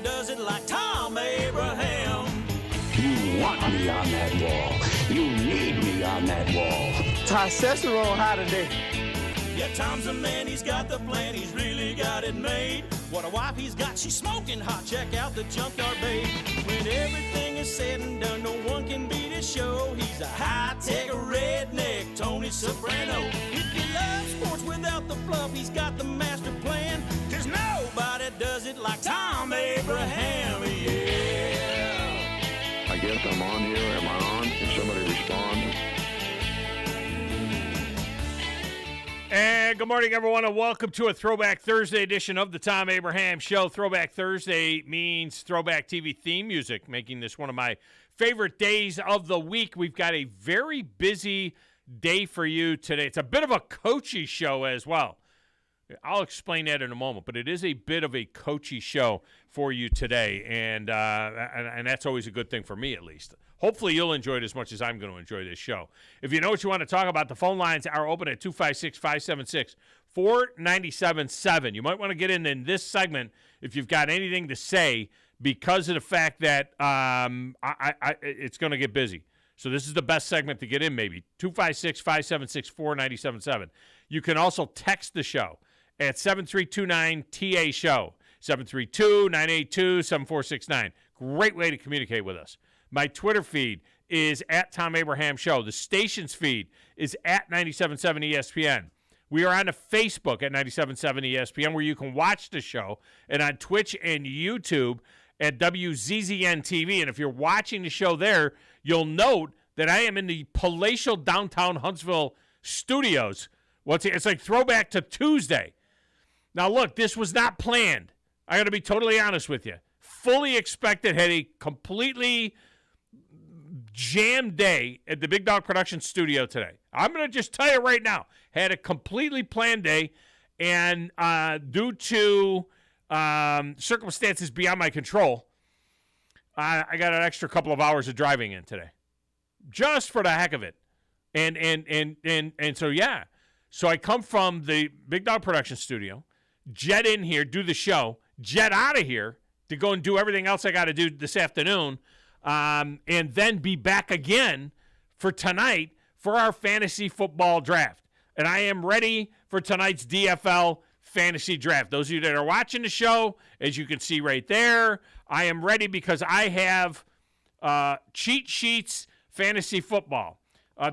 does it like Thom Abraham. You want me on that wall. You need me on that wall. Testosterone high today. Yeah, Tom's a man, he's got the plan, he's really got it made. What a wife he's got, she's smoking hot, check out the junkyard babe. When everything is said and done, no one can beat his show. He's a high-tech redneck, Tony Soprano. If you love sports without the fluff, he's got the master plan. There's nobody does it like Thom Abraham, yeah. I guess I'm on here, am I on? Can somebody respond? And good morning, everyone, and welcome to a Throwback Thursday edition of the Thom Abraham Show. Throwback Thursday means throwback TV theme music, making this one of my favorite days of the week. We've got a very busy day for you today. It's a bit of a coachy show as well. I'll explain that in a moment, but it is a bit of a coachy show for you today, and that's always a good thing for me, at least. Hopefully you'll enjoy it as much as I'm going to enjoy this show. If you know what you want to talk about, the phone lines are open at 256-576-4977. You might want to get in this segment if you've got anything to say because of the fact that it's going to get busy. So this is the best segment to get in maybe, 256-576-4977. You can also text the show at 7329-TA-SHOW, 732-982-7469. Great way to communicate with us. My Twitter feed is at Thom Abraham Show. The station's feed is at 97.7 ESPN. We are on the Facebook at 97.7 ESPN where you can watch the show, and on Twitch and YouTube at WZZN TV. And if you're watching the show there, you'll note that I am in the palatial downtown Huntsville studios. It's like throwback to Tuesday. Now, look, this was not planned. I got to be totally honest with you. Fully expected, had a completely jammed day at the Big Dog Production Studio today. I'm going to just tell you right now, had a completely planned day, and due to circumstances beyond my control, I got an extra couple of hours of driving in today, just for the heck of it. And so yeah, so I come from the Big Dog Production Studio, jet in here, do the show, jet out of here to go and do everything else I got to do this afternoon. And then be back again for tonight for our fantasy football draft. And I am ready for tonight's DFL fantasy draft. Those of you that are watching the show, as you can see right there, I am ready because I have cheat sheets fantasy football.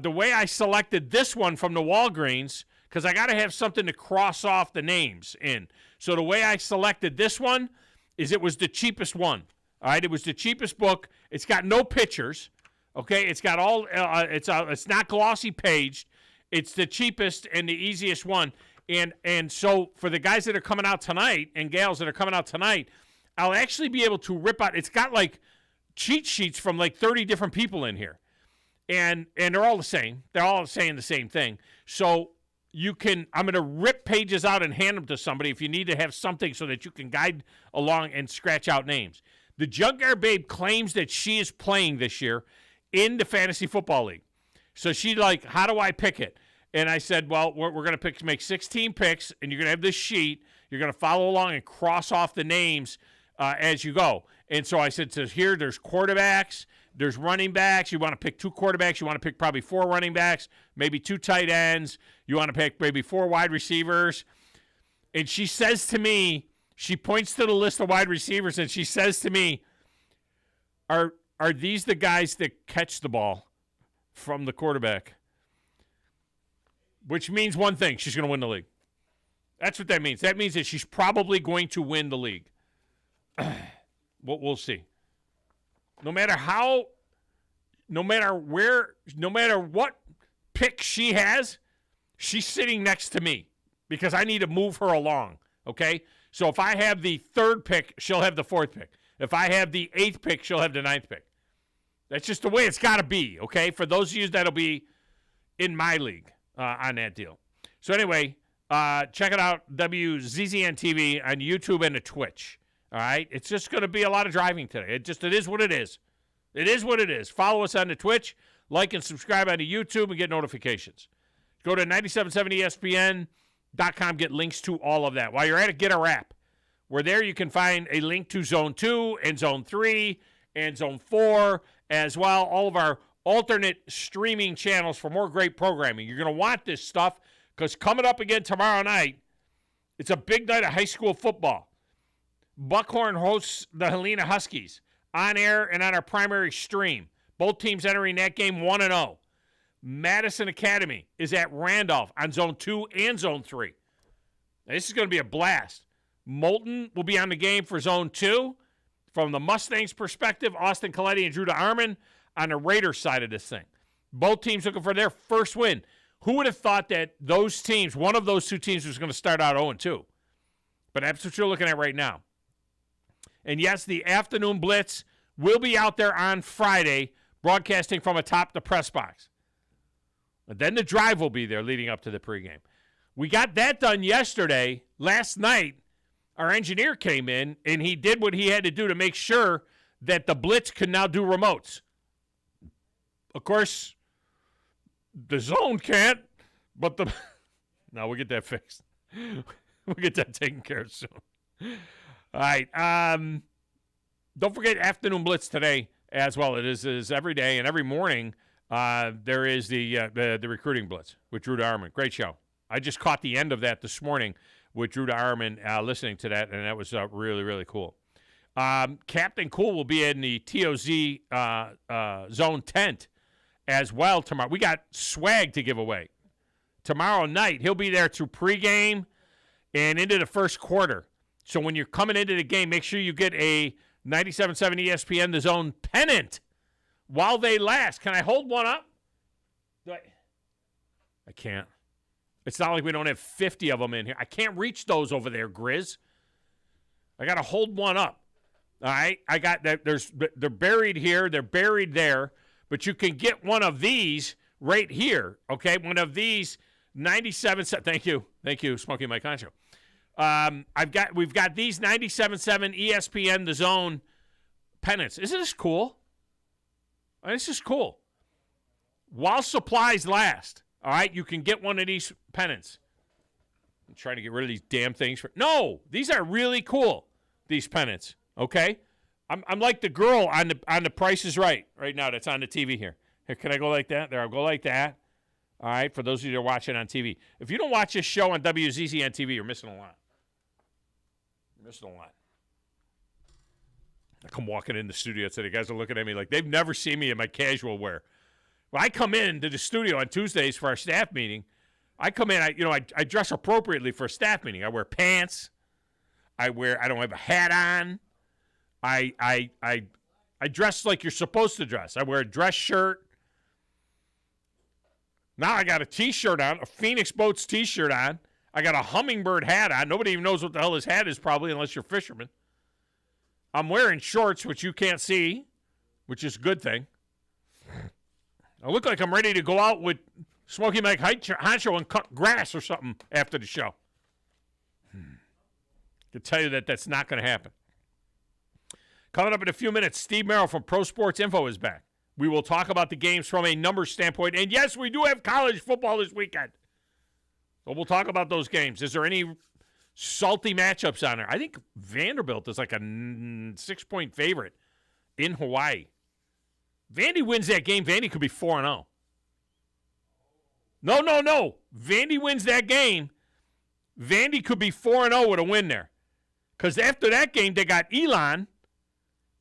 The way I selected this one from the Walgreens, because I got to have something to cross off the names in. So the way I selected this one is it was the cheapest one. All right, it was the cheapest book. It's got no pictures, okay? It's got all. It's not glossy paged. It's the cheapest and the easiest one. And so for the guys that are coming out tonight and gals that are coming out tonight, I'll actually be able to rip out. It's got like cheat sheets from like 30 different people in here, and they're all the same. They're all saying the same thing. So you can. I'm going to rip pages out and hand them to somebody if you need to have something so that you can guide along and scratch out names. The Junkyard Babe claims that she is playing this year in the Fantasy Football League. So she's like, how do I pick it? And I said, well, we're going to make 16 picks, and you're going to have this sheet. You're going to follow along and cross off the names as you go. And so I said, so here, there's quarterbacks, there's running backs. You want to pick 2 quarterbacks. You want to pick probably 4 running backs, maybe 2 tight ends. You want to pick maybe 4 wide receivers. And she says to me, she points to the list of wide receivers, and she says to me, are these the guys that catch the ball from the quarterback? Which means one thing, she's going to win the league. That's what that means. That means that she's probably going to win the league. We'll see. No matter what pick she has, she's sitting next to me because I need to move her along, okay? So if I have the 3rd pick, she'll have the 4th pick. If I have the 8th pick, she'll have the 9th pick. That's just the way it's got to be, okay? For those of you that'll be in my league on that deal. So anyway, check it out, WZZN TV on YouTube and the Twitch, all right? It's just going to be a lot of driving today. It is what it is. It is what it is. Follow us on the Twitch, like and subscribe on the YouTube, and get notifications. Go to 97.7 ESPN.com, get links to all of that. While you're at it, get our app. where there you can find a link to Zone 2 and Zone 3 and Zone 4 as well, all of our alternate streaming channels for more great programming. You're going to want this stuff because coming up again tomorrow night, it's a big night of high school football. Buckhorn hosts the Helena Huskies on air and on our primary stream. Both teams entering that game 1-0. Madison Academy is at Randolph on Zone 2 and Zone 3. Now, this is going to be a blast. Moulton will be on the game for Zone 2. From the Mustangs' perspective, Austin Coletti and Drew DeArmond on the Raiders side of this thing. Both teams looking for their first win. Who would have thought that those teams, one of those two teams, was going to start out 0-2? But that's what you're looking at right now. And yes, the afternoon blitz will be out there on Friday, broadcasting from atop the press box. And then the drive will be there leading up to the pregame. We got that done yesterday. Last night, our engineer came in, and he did what he had to do to make sure that the blitz could now do remotes. Of course, the zone can't, but the... No, we'll get that fixed. We'll get that taken care of soon. All right. Don't forget afternoon blitz today as well. It is every day and every morning. There is the recruiting blitz with Drew DeArmond. Great show. I just caught the end of that this morning with Drew DeArmond listening to that, and that was really, really cool. Captain Cool will be in the TOZ zone tent as well tomorrow. We got swag to give away. Tomorrow night, he'll be there through pregame and into the first quarter. So when you're coming into the game, make sure you get a 97.7 ESPN The Zone pennant while they last. Can I hold one up? I can't. It's not like we don't have 50 of them in here. I can't reach those over there, Grizz. I got to hold one up. All right? I got that. They're buried here. They're buried there. But you can get one of these right here, okay? One of these 97. Thank you, Smokey Mike Concho. We've got these 97.7 ESPN The Zone pennants. Isn't this cool? This is cool. While supplies last, all right, you can get one of these pennants. I'm trying to get rid of these damn things. No, these are really cool, these pennants, okay? I'm like the girl on the Price is Right now that's on the TV here. Here, can I go like that? There, I'll go like that. All right, for those of you that are watching on TV. If you don't watch this show on WZZN TV, you're missing a lot. You're missing a lot. I come walking in the studio today. The guys are looking at me like they've never seen me in my casual wear. When I come in to the studio on Tuesdays for our staff meeting, I come in, I dress appropriately for a staff meeting. I wear pants. I don't have a hat on. I dress like you're supposed to dress. I wear a dress shirt. Now I got a T-shirt on, a Phoenix Boats T-shirt on. I got a hummingbird hat on. Nobody even knows what the hell his hat is probably unless you're a fisherman. I'm wearing shorts, which you can't see, which is a good thing. I look like I'm ready to go out with Smokey Mike Honcho and cut grass or something after the show. I can tell you that that's not going to happen. Coming up in a few minutes, Steve Merrill from Pro Sports Info is back. We will talk about the games from a numbers standpoint. And, yes, we do have college football this weekend. So we'll talk about those games. Is there any salty matchups on there? I think Vanderbilt is like a 6-point favorite in Hawaii. Vandy wins that game. Vandy could be 4-0. No. Vandy wins that game. Vandy could be 4-0 with a win there. Because after that game, they got Elon.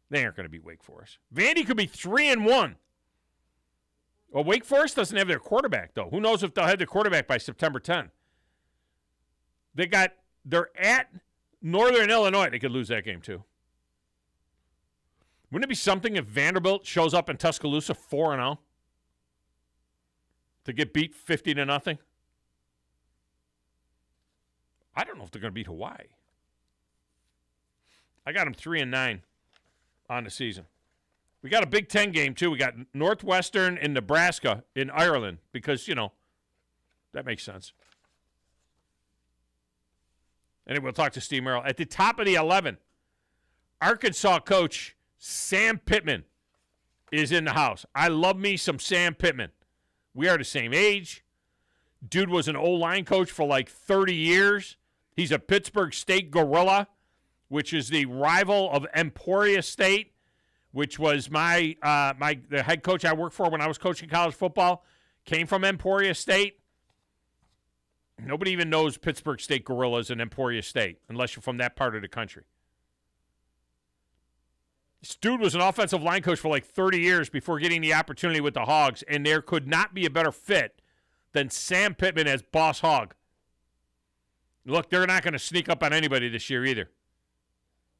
They aren't going to beat Wake Forest. Vandy could be 3-1. Well, Wake Forest doesn't have their quarterback, though. Who knows if they'll have their quarterback by September 10. They're at Northern Illinois. They could lose that game, too. Wouldn't it be something if Vanderbilt shows up in Tuscaloosa 4-0 to get beat 50-0? I don't know if they're going to beat Hawaii. I got them 3-9 on the season. We got a Big Ten game, too. We got Northwestern and Nebraska in Ireland because, that makes sense. Anyway, we'll talk to Steve Merrill. At the top of the 11, Arkansas coach Sam Pittman is in the house. I love me some Sam Pittman. We are the same age. Dude was an O-line coach for like 30 years. He's a Pittsburgh State gorilla. which is the rival of Emporia State, which was the head coach I worked for when I was coaching college football, came from Emporia State. Nobody even knows Pittsburgh State Gorillas and Emporia State unless you're from that part of the country. This dude was an offensive line coach for like 30 years before getting the opportunity with the Hogs, and there could not be a better fit than Sam Pittman as boss hog. Look, they're not going to sneak up on anybody this year either.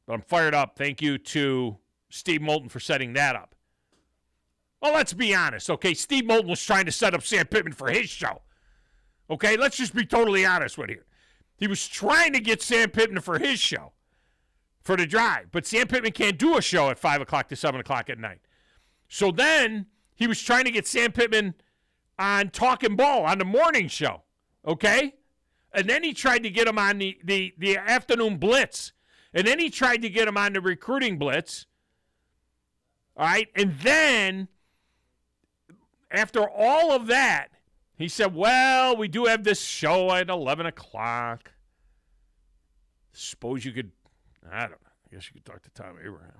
But I'm fired up. Thank you to Steve Moulton for setting that up. Well, let's be honest, okay? Steve Moulton was trying to set up Sam Pittman for his show. Okay, let's just be totally honest with you. He was trying to get Sam Pittman for his show. For the drive. But Sam Pittman can't do a show at 5 o'clock to 7 o'clock at night. So then he was trying to get Sam Pittman on Talking Ball on the morning show. Okay? And then he tried to get him on the afternoon blitz. And then he tried to get him on the recruiting blitz. All right? And then after all of that, he said, well, we do have this show at 11 o'clock. Suppose you could... I don't know. I guess you could talk to Thom Abraham.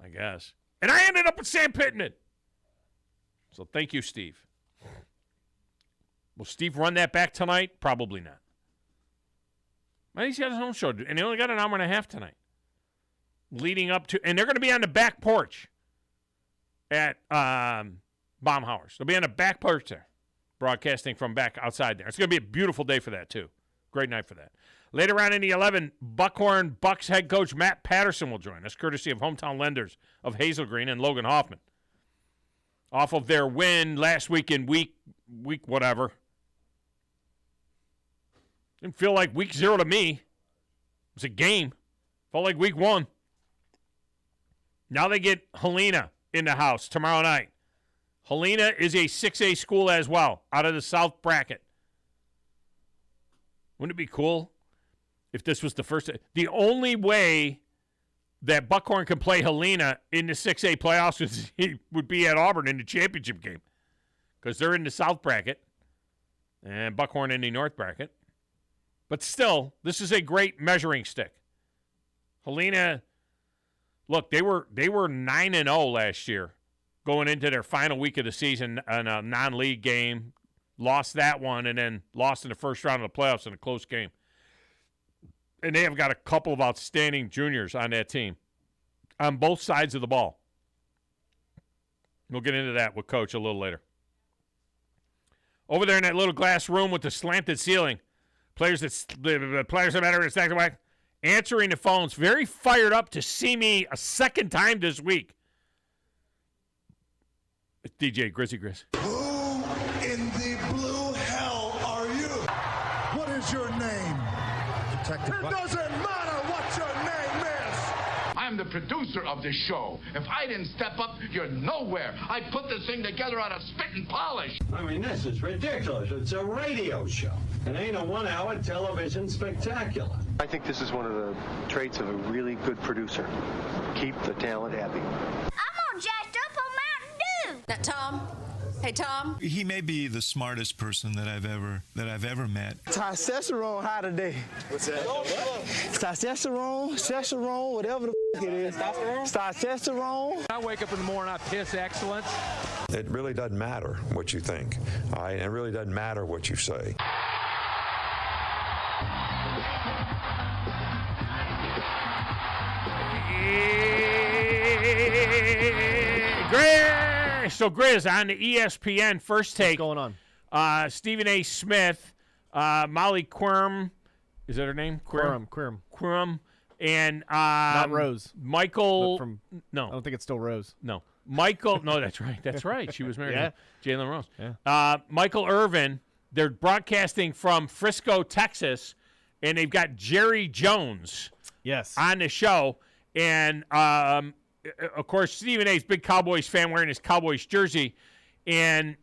I guess. And I ended up with Sam Pittman. So thank you, Steve. Will Steve run that back tonight? Probably not. Well, he's got his own show, and he only got an hour and a half tonight. Leading up to, and they're going to be on the back porch at Baumhauer's. They'll be on the back porch there, broadcasting from back outside there. It's going to be a beautiful day for that, too. Great night for that. Later on in the 11, Buckhorn Bucks head coach Matt Patterson will join us, courtesy of Hometown Lenders of Hazel Green and Logan Hoffman. Off of their win last week in week whatever. Didn't feel like week 0 to me. It was a game. Felt like week 1. Now they get Helena in the house tomorrow night. Helena is a 6A school as well, out of the South bracket. Wouldn't it be cool if this was the first? The only way that Buckhorn can play Helena in the 6A playoffs is he would be at Auburn in the championship game, because they're in the South bracket and Buckhorn in the North bracket. But still, this is a great measuring stick. Helena, look, they were 9-0 last year going into their final week of the season in a non-league game. Lost that one, and then lost in the first round of the playoffs in a close game. And they have got a couple of outstanding juniors on that team on both sides of the ball. We'll get into that with Coach a little later. Over there in that little glass room with the slanted ceiling, the players that matter in stacked away, answering the phones, very fired up to see me a second time this week. It's DJ Grizzy Grizz. In the blue hell are you? What is your name? Detective. It doesn't matter what your name is. I'm the producer of this show. If I didn't step up, you're nowhere. I put this thing together out of spit and polish. I mean, this is ridiculous. It's a radio show. It ain't a one-hour television spectacular. I think this is one of the traits of a really good producer. Keep the talent happy. I'm all jacked up on Mountain Dew. Now, Tom. Hey, Tom. He may be the smartest person that I've ever met. Testosterone high today. What's that? Testosterone, whatever the f*** it is. Testosterone. I wake up in the morning, I piss excellence. It really doesn't matter what you think. All right? It really doesn't matter what you say. So, Grizz, on the ESPN First Take. What's going on? Stephen A. Smith, Molly Quirm, is that her name? Quirm. And not Rose. Michael. No. I don't think it's still Rose. No. Michael. No, that's right. That's right. She was married to Jalen Rose. Yeah. Michael Irvin. They're broadcasting from Frisco, Texas, and they've got Jerry Jones on the show. And of course, Stephen A.'s big Cowboys fan wearing his Cowboys jersey. And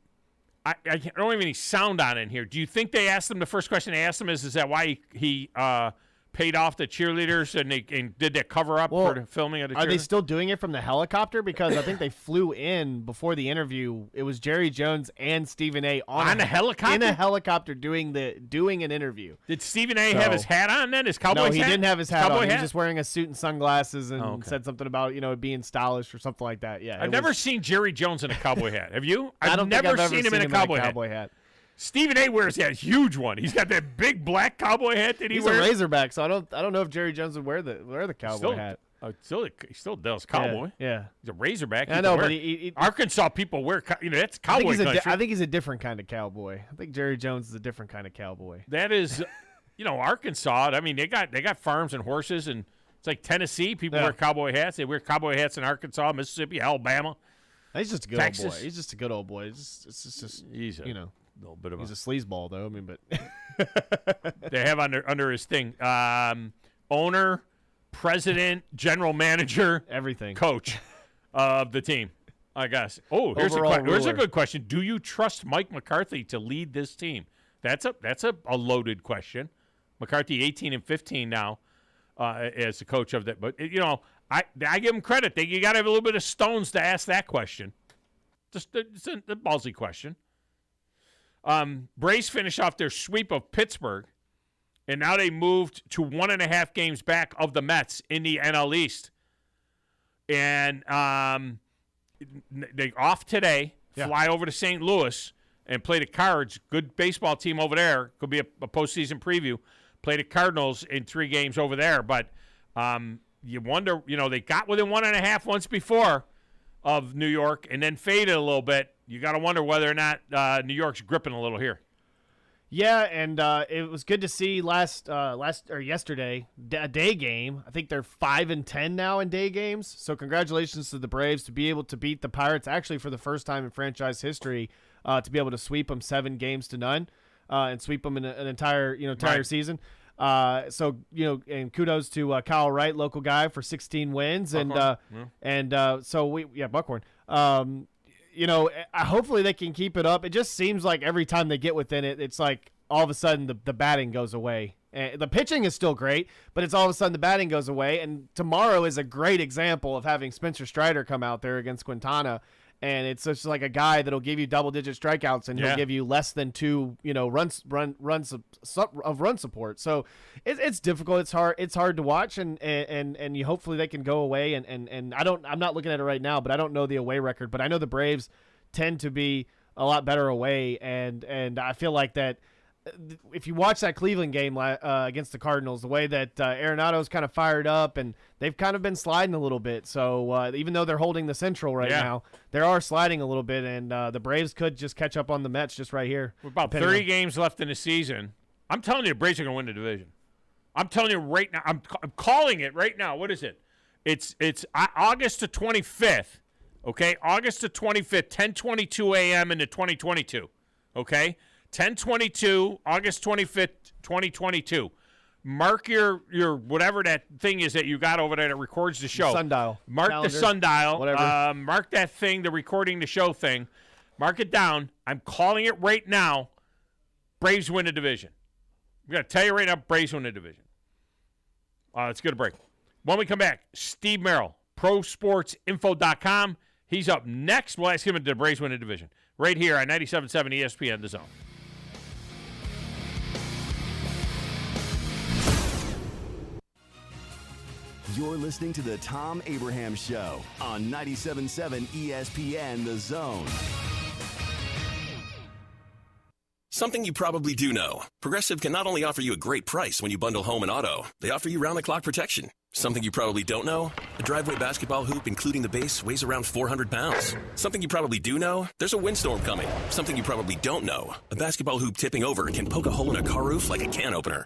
I don't have any sound on in here. Do you think they asked him, the first question they asked him is that why he paid off the cheerleaders and did that cover up for the filming of the cheerleaders? Are they still doing it from the helicopter? Because I think they flew in before the interview. It was Jerry Jones and Stephen A. on a helicopter? In a helicopter doing an interview. Did Stephen A. have his hat on then? His cowboy hat? No, he didn't have his hat on. He hat? was just wearing a suit and sunglasses and said something about, it being stylish or something like that. Yeah, I've never seen Jerry Jones in a cowboy hat. Have you? I've never seen him in a cowboy hat. Stephen A. wears that huge one. He's got that big black cowboy hat that he wears. He's a Razorback, so I don't know if Jerry Jones would wear the cowboy hat. He still does cowboy. Yeah. He's a Razorback. I know, but Arkansas people wear. That's cowboy country. I think he's a different kind of cowboy. I think Jerry Jones is a different kind of cowboy. That is, Arkansas. I mean, they got farms and horses, and it's like Tennessee. People wear cowboy hats. They wear cowboy hats in Arkansas, Mississippi, Alabama. He's just a good Texas. old boy. He's just a good old boy. He's a little bit of he's a sleazeball though. I mean, but they have under his thing owner, president, general manager, everything, coach of the team, I guess. Oh, here's a good question. Do you trust Mike McCarthy to lead this team? That's a loaded question. McCarthy 18-15 now as the coach of that, but I give him credit. You got to have a little bit of stones to ask that question. It's a ballsy question. Braves finished off their sweep of Pittsburgh, and now they moved to 1.5 games back of the Mets in the NL East. And they off today, fly over to St. Louis and play the Cards. Good baseball team over there. Could be a postseason preview. Play the Cardinals in 3 games over there. But you wonder, they got within 1.5 once before of New York and then faded a little bit. You got to wonder whether or not New York's gripping a little here. Yeah, and it was good to see yesterday a day game. I think they're 5-10 now in day games. So congratulations to the Braves to be able to beat the Pirates actually for the first time in franchise history, to be able to sweep them 7-0 and sweep them in an entire season. So and kudos to Kyle Wright, local guy, for 16 wins, Buckhorn. Buckhorn. Hopefully they can keep it up. It just seems like every time they get within it, it's like all of a sudden the batting goes away. And the pitching is still great, but it's all of a sudden the batting goes away. And tomorrow is a great example of having Spencer Strider come out there against Quintana. And it's just like a guy that'll give you double-digit strikeouts, and he'll give you less than 2, run support. So it's difficult. It's hard. It's hard to watch, and you hopefully they can go away. And I'm not looking at it right now, but I don't know the away record. But I know the Braves tend to be a lot better away, and I feel like that. If you watch that Cleveland game against the Cardinals, the way that Arenado's kind of fired up, and they've kind of been sliding a little bit. So even though they're holding the Central right now, they are sliding a little bit, and the Braves could just catch up on the Mets just right here. With about 30 games left in the season, I'm telling you, the Braves are going to win the division. I'm telling you right now. I'm calling it right now. What is it? It's August the 25th. Okay, August the 25th, 10:22 a.m. into 2022. Okay. 10/22, August 25th, 2022. Mark your whatever that thing is that you got over there that records the show. Sundial. Mark calendar, the sundial. whatever. Mark that thing, the recording the show thing. Mark it down. I'm calling it right now. Braves win the division. I'm going to tell you right now, Braves win the division. Let's get a break. When we come back, Steve Merrill, ProSportsInfo.com. He's up next. We'll ask him if the Braves win the division. Right here on 97.7 ESPN, The Zone. You're listening to the Thom Abraham Show on 97.7 ESPN The Zone. Something you probably do know. Progressive can not only offer you a great price when you bundle home and auto, they offer you round-the-clock protection. Something you probably don't know? A driveway basketball hoop, including the base, weighs around 400 pounds. Something you probably do know? There's a windstorm coming. Something you probably don't know. A basketball hoop tipping over can poke a hole in a car roof like a can opener.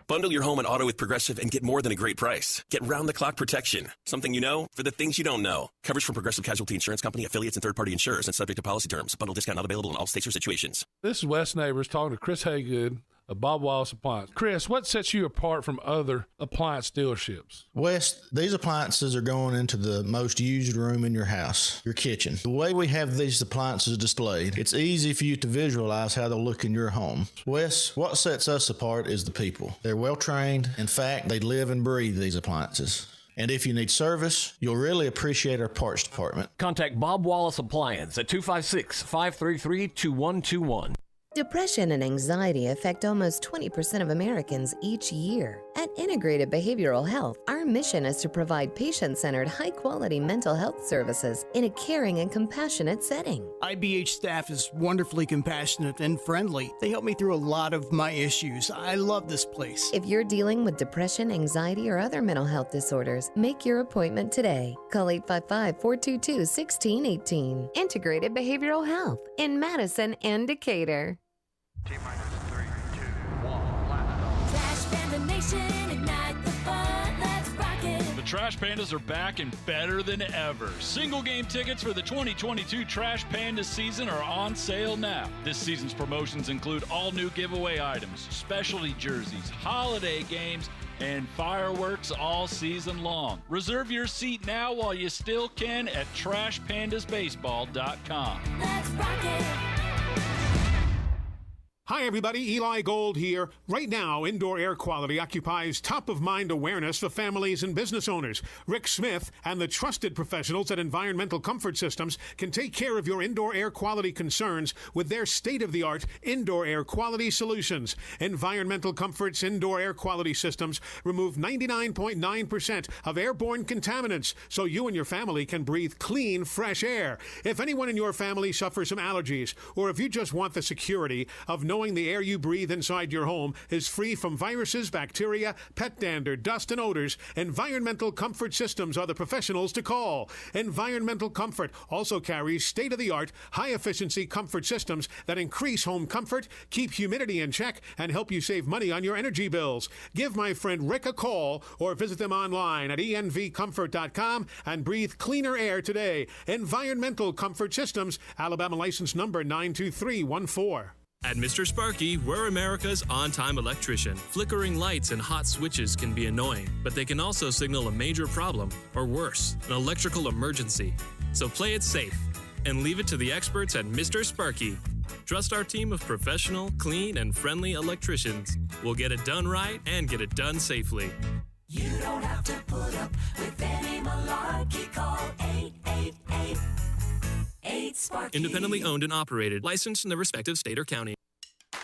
Bundle your home and auto with Progressive and get more than a great price. Get round-the-clock protection. Something you know for the things you don't know. Coverage from Progressive Casualty Insurance Company, affiliates, and third-party insurers and subject to policy terms. Bundle discount not available in all states or situations. This is Wes Neighbors talking to Chris Haygood of Bob Wallace Appliance. Chris, what sets you apart from other appliance dealerships? Wes, these appliances are going into the most used room in your house, your kitchen. The way we have these appliances displayed, it's easy for you to visualize how they'll look in your home. Wes, what sets us apart is the people. They're well trained. In fact, they live and breathe these appliances. And if you need service, you'll really appreciate our parts department. Contact Bob Wallace Appliance at 256-533-2121. Depression and anxiety affect almost 20% of Americans each year. At Integrated Behavioral Health, our mission is to provide patient-centered, high-quality mental health services in a caring and compassionate setting. IBH staff is wonderfully compassionate and friendly. They help me through a lot of my issues. I love this place. If you're dealing with depression, anxiety, or other mental health disorders, make your appointment today. Call 855-422-1618. Integrated Behavioral Health in Madison and Decatur. T-minus 3, 2, 1, Trash Panda Nation, ignite the fun, let's rock it. The Trash Pandas are back and better than ever. Single game tickets for the 2022 Trash Pandas season are on sale now. This season's promotions include all new giveaway items, specialty jerseys, holiday games, and fireworks all season long. Reserve your seat now while you still can at TrashPandasBaseball.com. Let's rock it. Hi, everybody. Eli Gold here. Right now, indoor air quality occupies top-of-mind awareness for families and business owners. Rick Smith and the trusted professionals at Environmental Comfort Systems can take care of your indoor air quality concerns with their state-of-the-art indoor air quality solutions. Environmental Comfort's indoor air quality systems remove 99.9% of airborne contaminants so you and your family can breathe clean, fresh air. If anyone in your family suffers from allergies, or if you just want the security of knowing the air you breathe inside your home is free from viruses, bacteria, pet dander, dust, and odors, Environmental Comfort Systems are the professionals to call. Environmental Comfort also carries state-of-the-art, high-efficiency comfort systems that increase home comfort, keep humidity in check, and help you save money on your energy bills. Give my friend Rick a call or visit them online at envcomfort.com and breathe cleaner air today. Environmental Comfort Systems, Alabama license number 92314. At Mr. Sparky, we're America's on-time electrician. Flickering lights and hot switches can be annoying, but they can also signal a major problem, or worse, an electrical emergency. So play it safe and leave it to the experts at Mr. Sparky. Trust our team of professional, clean, and friendly electricians. We'll get it done right and get it done safely. You don't have to put up with any malarkey. Call 888. Independently owned and operated, licensed in the respective state or county.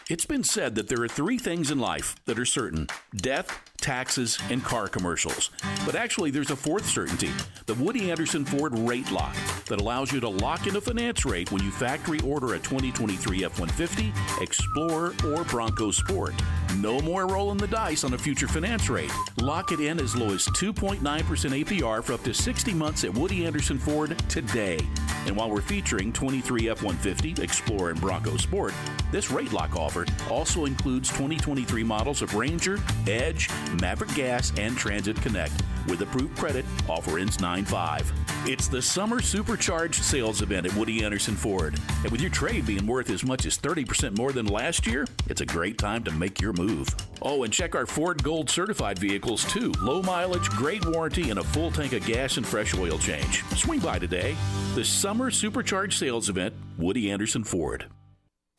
It's been said that there are three things in life that are certain: death, taxes, and car commercials. But actually, there's a fourth certainty: the Woody Anderson Ford Rate Lock that allows you to lock in a finance rate when you factory order a 2023 F-150, Explorer, or Bronco Sport. No more rolling the dice on a future finance rate. Lock it in as low as 2.9% APR for up to 60 months at Woody Anderson Ford today. And while we're featuring 23 F-150, Explorer, and Bronco Sport, this rate lock offer also includes 2023 models of Ranger, Edge, Maverick Gas, and Transit Connect. With approved credit, offer ends 9/5. It's the Summer Supercharged Sales Event at Woody Anderson Ford. And with your trade being worth as much as 30% more than last year, it's a great time to make your move. Oh, and check our Ford Gold certified vehicles too. Low mileage, great warranty, and a full tank of gas and fresh oil change. Swing by today. The Summer Supercharged Sales Event, Woody Anderson Ford.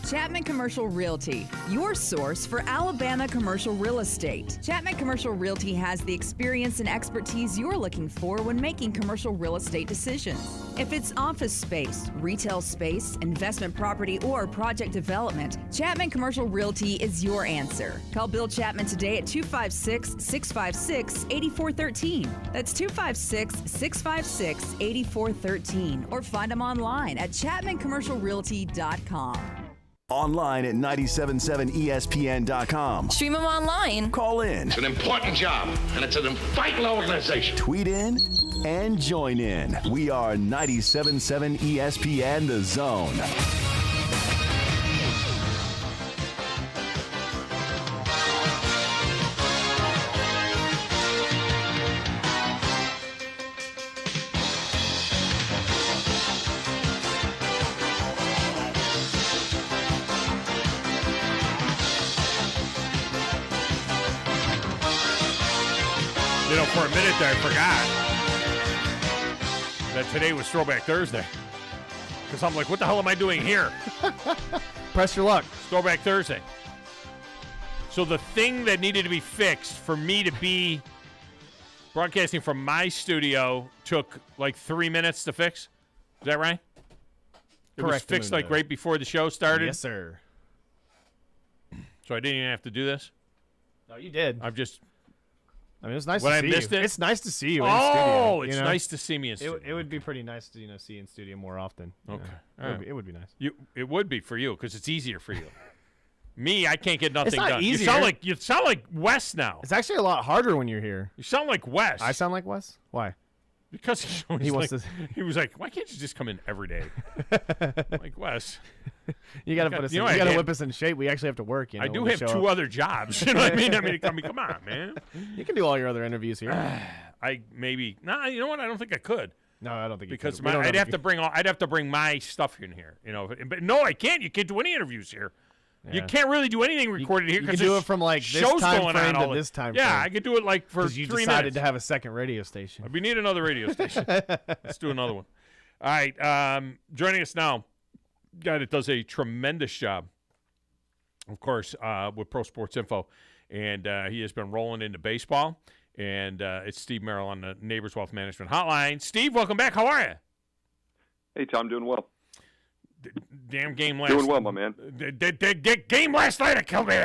Chapman Commercial Realty, your source for Alabama commercial real estate. Chapman Commercial Realty has the experience and expertise you're looking for when making commercial real estate decisions. If it's office space, retail space, investment property, or project development, Chapman Commercial Realty is your answer. Call Bill Chapman today at 256-656-8413. That's 256-656-8413. Or find them online at chapmancommercialrealty.com. Online at 977ESPN.com. Stream them online. Call in. It's an important job, and it's an vital organization. Tweet in and join in. We are 977 ESPN The Zone. for a minute there, I forgot that today was Throwback Thursday. Because I'm like, what the hell am I doing here? Press your luck. Throwback Thursday. So the thing that needed to be fixed for me to be broadcasting from my studio took like 3 minutes to fix. Is that right? It was fixed like right before the show started? Yes, sir. So I didn't even have to do this? No, you did. I'm just... I mean, it's nice when to I see missed you. it? It's nice to see you in studio. Oh, it's nice to see me in studio. It would be pretty nice to see you in studio more often. Okay. It would be nice. It would be for you because it's easier for you. Me, I can't get nothing It's not done. easier. You sound like Wes now. It's actually a lot harder when you're here. You sound like Wes. I sound like Wes? Why? Because he wants to. He was like, "Why can't you just come in every day?" I'm like, Wes, you got to put us. You got to whip us in shape. We actually have to work. I do have 2 other jobs. You know what I mean? Come on, man. You can do all your other interviews here. I maybe. No, you know what? I don't think I could. No, I don't think because you could. I'd have to bring my stuff in here. You know, but no, I can't. You can't do any interviews here. Yeah. You can't really do anything recorded here You because can do it from like this time frame to this time frame. Yeah, I could do it like for 3 minutes. You decided to have a second radio station. We need another radio station. Let's do another one. All right, joining us now, guy that does a tremendous job, of course, with Pro Sports Info, and he has been rolling into baseball. And it's Steve Merrill on the Neighbors Wealth Management Hotline. Steve, welcome back. How are you? Hey, Tom, doing well. Damn game last. Doing well, my man. The game last night, it killed me.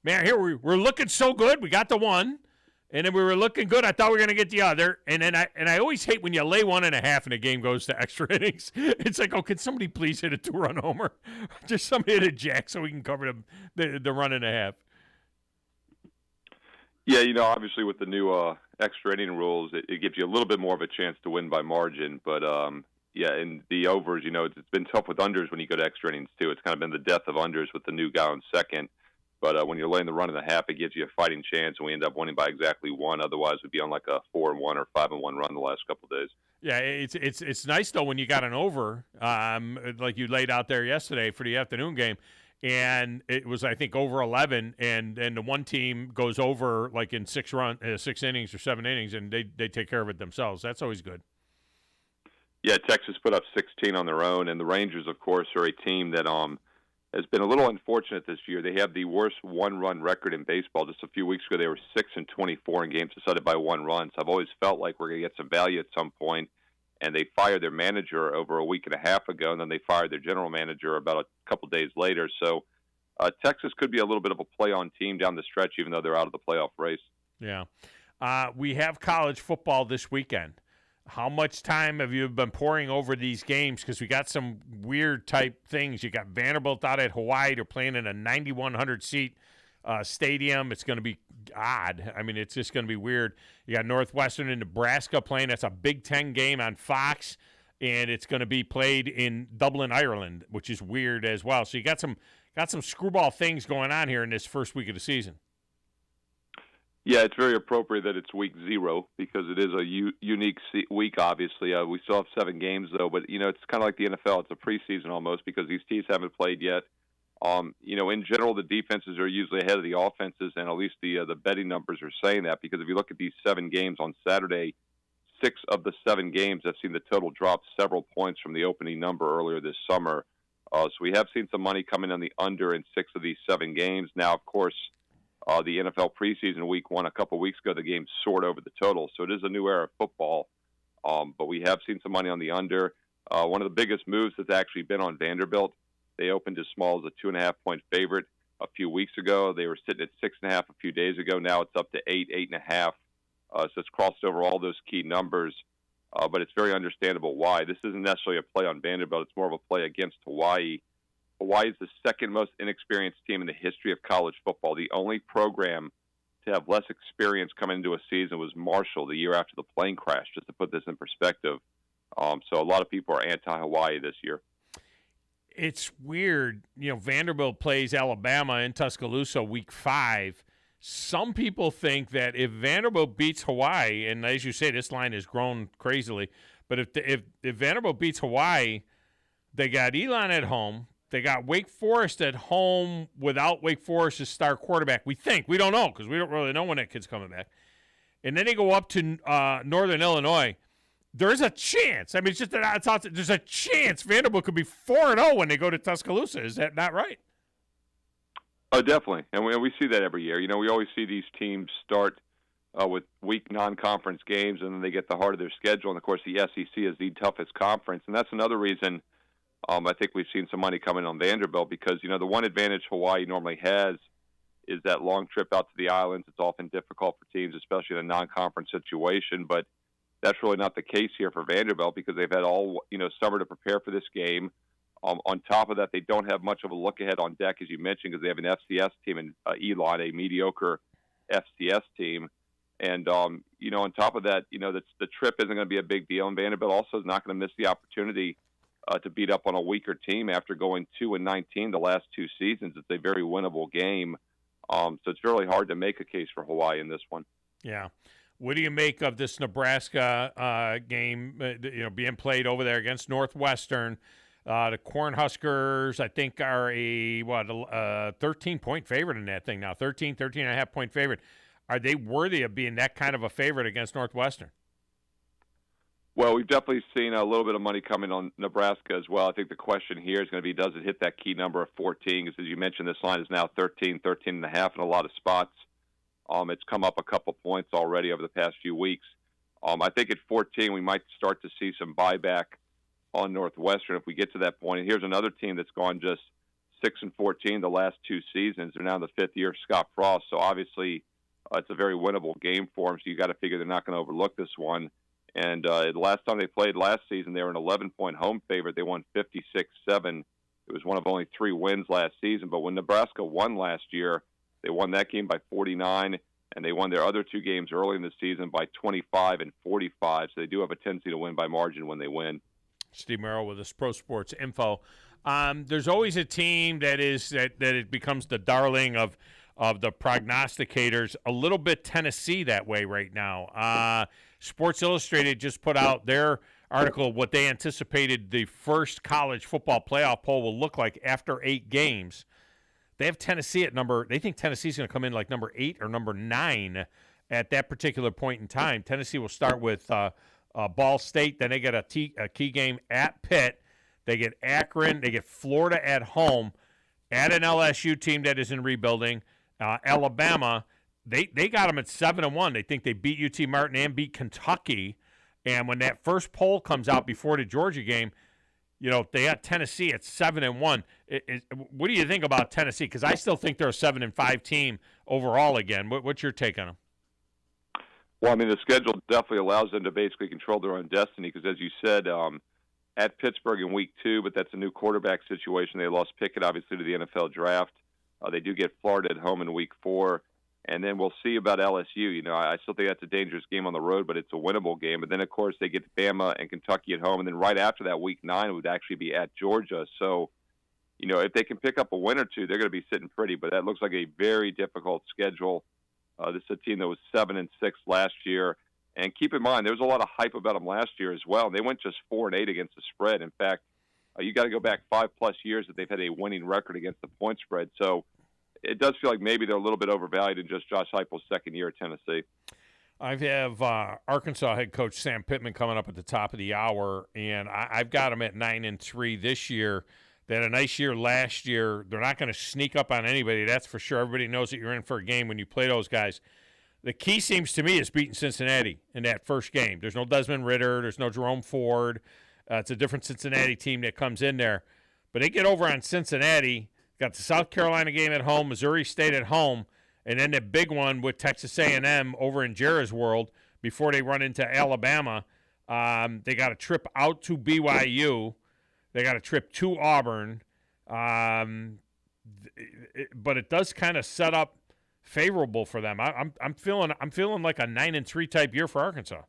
Man, here we're looking so good. We got the one, and then we were looking good. I thought we were gonna get the other, and then I always hate when you lay 1.5 and the game goes to extra innings. It's like, oh, can somebody please hit a 2-run homer? Just somebody hit a jack so we can cover the run and a half. Yeah, obviously with the new extra inning rules, it gives you a little bit more of a chance to win by margin, but. Yeah, and the overs, it's been tough with unders when you go to extra innings, too. It's kind of been the death of unders with the new guy on second. But when you're laying the run and a half, it gives you a fighting chance, and we end up winning by exactly 1. Otherwise, we'd be on like a 4-1 or 5-1 run the last couple of days. Yeah, it's nice, though, when you got an over, like you laid out there yesterday for the afternoon game. And it was, I think, over 11, and the one team goes over like in 6 innings or 7 innings, and they take care of it themselves. That's always good. Yeah, Texas put up 16 on their own, and the Rangers, of course, are a team that has been a little unfortunate this year. They have the worst one-run record in baseball. Just a few weeks ago, they were 6-24 in games decided by 1 run. So I've always felt like we're going to get some value at some point. And they fired their manager over a week and a half ago, and then they fired their general manager about a couple days later. So Texas could be a little bit of a play-on team down the stretch, even though they're out of the playoff race. Yeah. We have college football this weekend. How much time have you been pouring over these games? Because we got some weird type things. You got Vanderbilt out at Hawaii. They're playing in a 9,100-seat stadium. It's going to be odd. I mean, it's just going to be weird. You got Northwestern and Nebraska playing. That's a Big Ten game on Fox, and it's going to be played in Dublin, Ireland, which is weird as well. So you got some screwball things going on here in this first week of the season. Yeah, it's very appropriate that it's week 0 because it is a unique week, obviously. We still have 7 games, though, but, it's kind of like the NFL. It's a preseason almost because these teams haven't played yet. In general, the defenses are usually ahead of the offenses, and at least the betting numbers are saying that because if you look at these 7 games on Saturday, 6 of the 7 games have seen the total drop several points from the opening number earlier this summer. So we have seen some money coming on the under in 6 of these 7 games. Now, of course, the NFL preseason week 1 a couple weeks ago, the game soared over the total. So it is a new era of football. But we have seen some money on the under. One of the biggest moves that's actually been on Vanderbilt. They opened as small as a 2.5-point favorite a few weeks ago. They were sitting at 6.5 a few days ago. Now it's up to 8.5. So it's crossed over all those key numbers. But it's very understandable why. This isn't necessarily a play on Vanderbilt. It's more of a play against Hawaii. Hawaii is the second most inexperienced team in the history of college football. The only program to have less experience coming into a season was Marshall the year after the plane crash, just to put this in perspective. So a lot of people are anti-Hawaii this year. It's weird. Vanderbilt plays Alabama in Tuscaloosa week 5. Some people think that if Vanderbilt beats Hawaii, and as you say, this line has grown crazily, but if Vanderbilt beats Hawaii, they got Elon at home. They got Wake Forest at home without Wake Forest's star quarterback. We think. We don't know because we don't really know when that kid's coming back. and then they go up to Northern Illinois, there's a chance. I mean, there's a chance Vanderbilt could be 4-0 when they go to Tuscaloosa. Is that not right? Oh, definitely. And we see that every year. We always see these teams start with weak non-conference games, and then they get the heart of their schedule. And, of course, the SEC is the toughest conference. And that's another reason I think we've seen some money come in on Vanderbilt because, the one advantage Hawaii normally has is that long trip out to the islands. It's often difficult for teams, especially in a non-conference situation. But that's really not the case here for Vanderbilt because they've had all, summer to prepare for this game. On top of that, they don't have much of a look ahead on deck, as you mentioned, because they have an FCS team in Elon, a mediocre FCS team. And, on top of that, the trip isn't going to be a big deal. And Vanderbilt also is not going to miss the opportunity to beat up on a weaker team after going 2-19 the last two seasons. It's a very winnable game. So it's really hard to make a case for Hawaii in this one. Yeah. What do you make of this Nebraska game, being played over there against Northwestern? The Cornhuskers, I think, are a 13-point favorite in that thing now, 13.5-point favorite. Are they worthy of being that kind of a favorite against Northwestern? Well, we've definitely seen a little bit of money coming on Nebraska as well. I think the question here is going to be, does it hit that key number of 14? Because as you mentioned, this line is now 13.5 in a lot of spots. It's come up a couple points already over the past few weeks. I think at 14, we might start to see some buyback on Northwestern if we get to that point. And here's another team that's gone just 6-14 the last two seasons. They're now in the fifth year of Scott Frost. So obviously it's a very winnable game for them. So you got to figure they're not going to overlook this one. And the last time they played last season, they were an 11-point home favorite. They won 56-7. It was one of only 3 wins last season. But when Nebraska won last year, they won that game by 49, and they won their other 2 games early in the season by 25 and 45. So they do have a tendency to win by margin when they win. Steve Merrill with us, Pro Sports Info. There's always a team that it becomes the darling of the prognosticators. A little bit Tennessee that way right now. Sports Illustrated just put out their article, what they anticipated the first college football playoff poll will look like after 8 games. They have Tennessee at they think Tennessee's going to come in like number 8 or number 9 at that particular point in time. Tennessee will start with Ball State, then they get a key game at Pitt. They get Akron, they get Florida at home, at an LSU team that is in rebuilding. Alabama, they got them at 7-1. They think they beat UT Martin and beat Kentucky. And when that first poll comes out before the Georgia game, they got Tennessee at 7-1. What do you think about Tennessee? Because I still think they're a 7-5 team overall again. What's your take on them? Well, I mean, the schedule definitely allows them to basically control their own destiny because, as you said, at Pittsburgh in week 2, but that's a new quarterback situation. They lost Pickett, obviously, to the NFL draft. They do get Florida at home in week 4. And then we'll see about LSU. I still think that's a dangerous game on the road, but it's a winnable game. But then, of course, they get Bama and Kentucky at home. And then right after that, week 9 would actually be at Georgia. So, if they can pick up a win or two, they're going to be sitting pretty. But that looks like a very difficult schedule. This is a team that was 7-6 last year. And keep in mind, there was a lot of hype about them last year as well. They went just 4-8 against the spread. In fact, you got to go back 5+ years that they've had a winning record against the point spread. So it does feel like maybe they're a little bit overvalued in just Josh Heupel's second year at Tennessee. I have Arkansas head coach Sam Pittman coming up at the top of the hour, and I've got him at 9-3 this year. They had a nice year last year. They're not going to sneak up on anybody, that's for sure. Everybody knows that you're in for a game when you play those guys. The key seems to me is beating Cincinnati in that first game. There's no Desmond Ridder. There's no Jerome Ford. It's a different Cincinnati team that comes in there. But they get over on Cincinnati, got the South Carolina game at home, Missouri State at home, and then the big one with Texas A&M over in Jerry's World before they run into Alabama. They got a trip out to BYU. They got a trip to Auburn. But it does kind of set up favorable for them. I'm feeling like a 9-3 type year for Arkansas.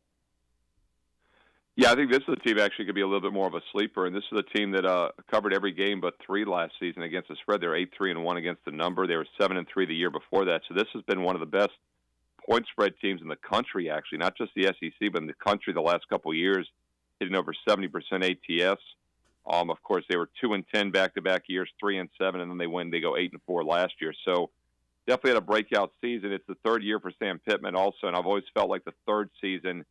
Yeah, I think this is a team actually could be a little bit more of a sleeper, and this is a team that covered every game but 3 last season against the spread. They were 8-3-1 against the number. They were 7-3 the year before that. So this has been one of the best point spread teams in the country, actually, not just the SEC, but in the country the last couple of years, hitting over 70% ATS. Of course, they were 2-10 back-to-back years, 3-7, and then they go 8-4 last year. So definitely had a breakout season. It's the third year for Sam Pittman also, and I've always felt like the third season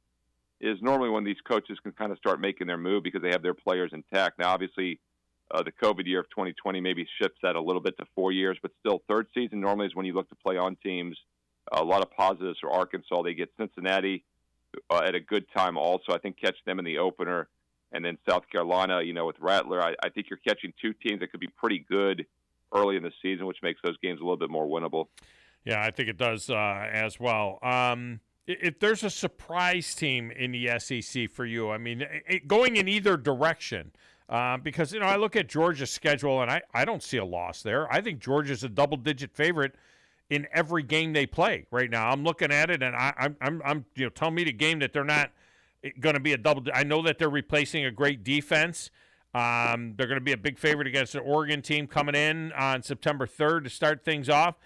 is normally when these coaches can kind of start making their move because they have their players intact. Now, obviously, the COVID year of 2020 maybe shifts that a little bit to 4 years, but still, third season normally is when you look to play on teams. A lot of positives for Arkansas. They get Cincinnati at a good time also. I think catch them in the opener. And then South Carolina, with Rattler, I think you're catching two teams that could be pretty good early in the season, which makes those games a little bit more winnable. Yeah, I think it does as well. If there's a surprise team in the SEC for you, I mean, going in either direction, because, I look at Georgia's schedule, and I don't see a loss there. I think Georgia's a double-digit favorite in every game they play right now. I'm looking at it, and I'm tell me the game that they're not going to be a double. I know that they're replacing a great defense. They're going to be a big favorite against the Oregon team coming in on September 3rd to start things off.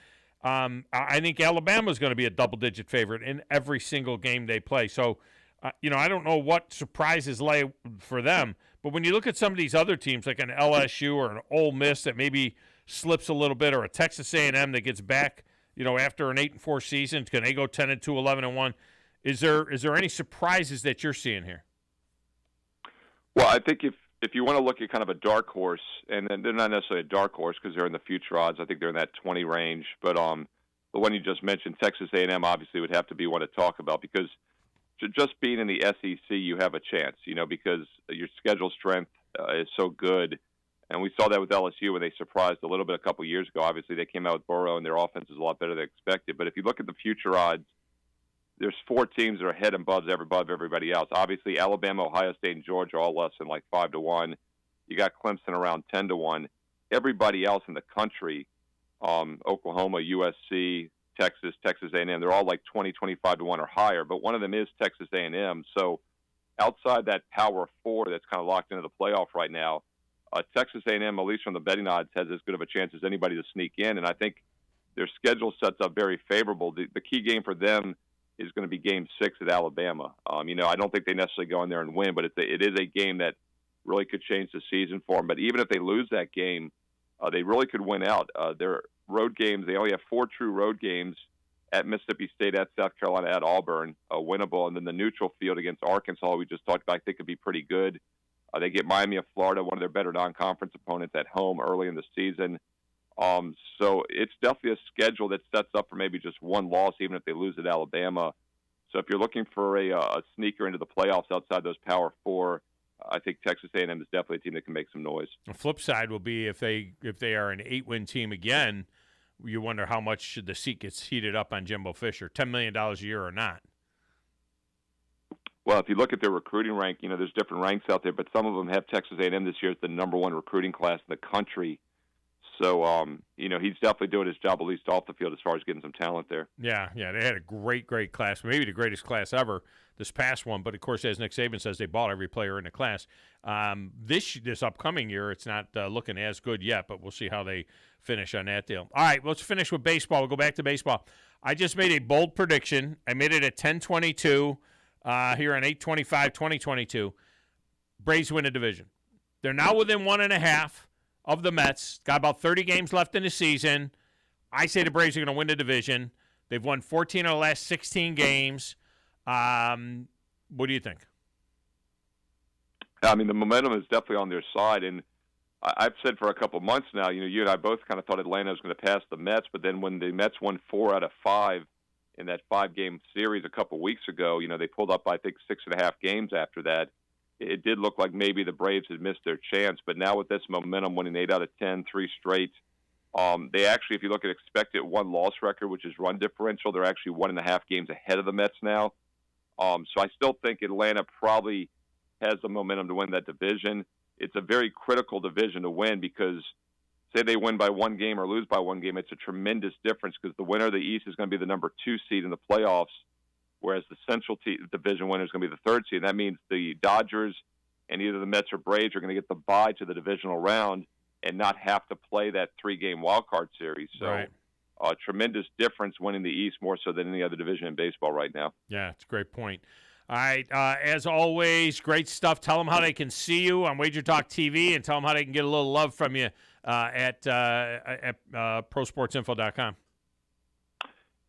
I think Alabama's going to be a double-digit favorite in every single game they play. So, I don't know what surprises lay for them. But when you look at some of these other teams, like an LSU or an Ole Miss that maybe slips a little bit, or a Texas A&M that gets back, after an 8-4 season, can they go 10-2, 11-1? Is there any surprises that you're seeing here? Well, I think if you want to look at kind of a dark horse, and then they're not necessarily a dark horse because they're in the future odds. I think they're in that 20 range. But the one you just mentioned, Texas A&M, obviously would have to be one to talk about because just being in the SEC, you have a chance, because your schedule strength is so good. And we saw that with LSU when they surprised a little bit a couple years ago. Obviously, they came out with Burrow, and their offense is a lot better than expected. But if you look at the future odds, there's 4 teams that are ahead and above everybody else. Obviously, Alabama, Ohio State, and Georgia are all less than like 5-1. You got Clemson around 10-1. Everybody else in the country, Oklahoma, USC, Texas A&M, they're all like 20, 25-1 or higher. But one of them is Texas A&M. So outside that Power 4 that's kind of locked into the playoff right now, Texas A&M, at least from the betting odds, has as good of a chance as anybody to sneak in. And I think their schedule sets up very favorable. The key game for them is going to be Game 6 at Alabama. I don't think they necessarily go in there and win, but it is a game that really could change the season for them. But even if they lose that game, they really could win out. Their road games, they only have 4 true road games at Mississippi State, at South Carolina, at Auburn, winnable. And then the neutral field against Arkansas, we just talked about, I think could be pretty good. They get Miami of Florida, one of their better non-conference opponents, at home early in the season. So it's definitely a schedule that sets up for maybe just one loss, even if they lose at Alabama. So if you're looking for a sneaker into the playoffs outside those Power 4, I think Texas A&M is definitely a team that can make some noise. The flip side will be if they are an 8-win team again, you wonder how much the seat gets heated up on Jimbo Fisher, $10 million a year or not. Well, if you look at their recruiting rank, there's different ranks out there, but some of them have Texas A&M this year as the number 1 recruiting class in the country. So, he's definitely doing his job, at least off the field, as far as getting some talent there. Yeah, they had a great class, maybe the greatest class ever, this past one. But, of course, as Nick Saban says, they bought every player in the class. This upcoming year, it's not looking as good yet, but we'll see how they finish on that deal. All right, let's finish with baseball. We'll go back to baseball. I just made a bold prediction. I made it at 10:22 here on 8/25/2022. Braves win a division. They're now within 1.5 of the Mets. Got about 30 games left in the season. I say the Braves are going to win the division. They've won 14 of the last 16 games. What do you think? I mean, the momentum is definitely on their side, and I've said for a couple of months now, you and I both kind of thought Atlanta was going to pass the Mets, but then when the Mets won 4 out of 5 in that 5-game series a couple of weeks ago, they pulled up, I think, 6.5 games after that. It did look like maybe the Braves had missed their chance, but now with this momentum, winning 8 out of 10, 3 straight, they actually, if you look at expected win-loss record, which is run differential, they're actually 1.5 games ahead of the Mets now. So I still think Atlanta probably has the momentum to win that division. It's a very critical division to win because, say they win by 1 game or lose by 1 game, it's a tremendous difference because the winner of the East is going to be the number 2 seed in the playoffs, whereas the Central Division winner is going to be the 3rd seed. That means the Dodgers and either the Mets or Braves are going to get the bye to the divisional round and not have to play that 3-game wild card series. So right. Tremendous difference winning the East more so than any other division in baseball right now. Yeah, it's a great point. All right, as always, great stuff. Tell them how they can see you on Wager Talk TV and tell them how they can get a little love from you at prosportsinfo.com.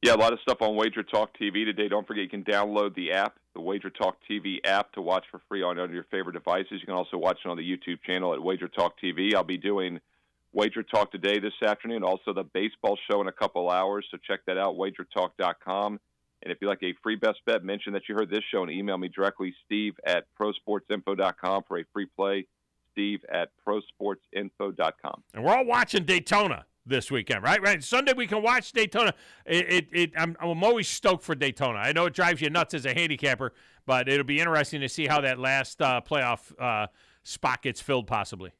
Yeah, a lot of stuff on Wager Talk TV today. Don't forget you can download the app, the Wager Talk TV app, to watch for free on your favorite devices. You can also watch it on the YouTube channel at Wager Talk TV. I'll be doing Wager Talk today this afternoon, also the baseball show in a couple hours, so check that out, wagertalk.com. And if you like a free best bet, mention that you heard this show and email me directly, steve@prosportsinfo.com for a free play, steve@prosportsinfo.com. And we're all watching Daytona this weekend, right? Right. Sunday we can watch Daytona. I'm always stoked for Daytona. I know it drives you nuts as a handicapper, but it'll be interesting to see how that last playoff spot gets filled, possibly.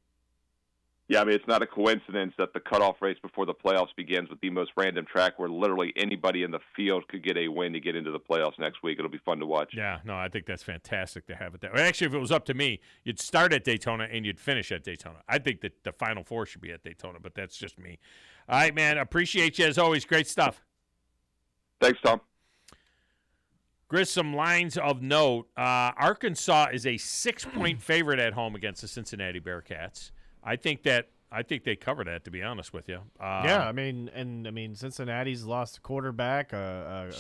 Yeah, I mean, it's not a coincidence that the cutoff race before the playoffs begins with the most random track where literally anybody in the field could get a win to get into the playoffs next week. It'll be fun to watch. Yeah, no, I think that's fantastic to have it there. Actually, if it was up to me, you'd start at Daytona and you'd finish at Daytona. I think that the Final Four should be at Daytona, but that's just me. All right, man, appreciate you as always. Great stuff. Thanks, Tom. Grizz, some lines of note. Arkansas is a 6-point favorite at home against the Cincinnati Bearcats. I think they cover that, to be honest with you. Yeah, I mean, Cincinnati's lost a quarterback, a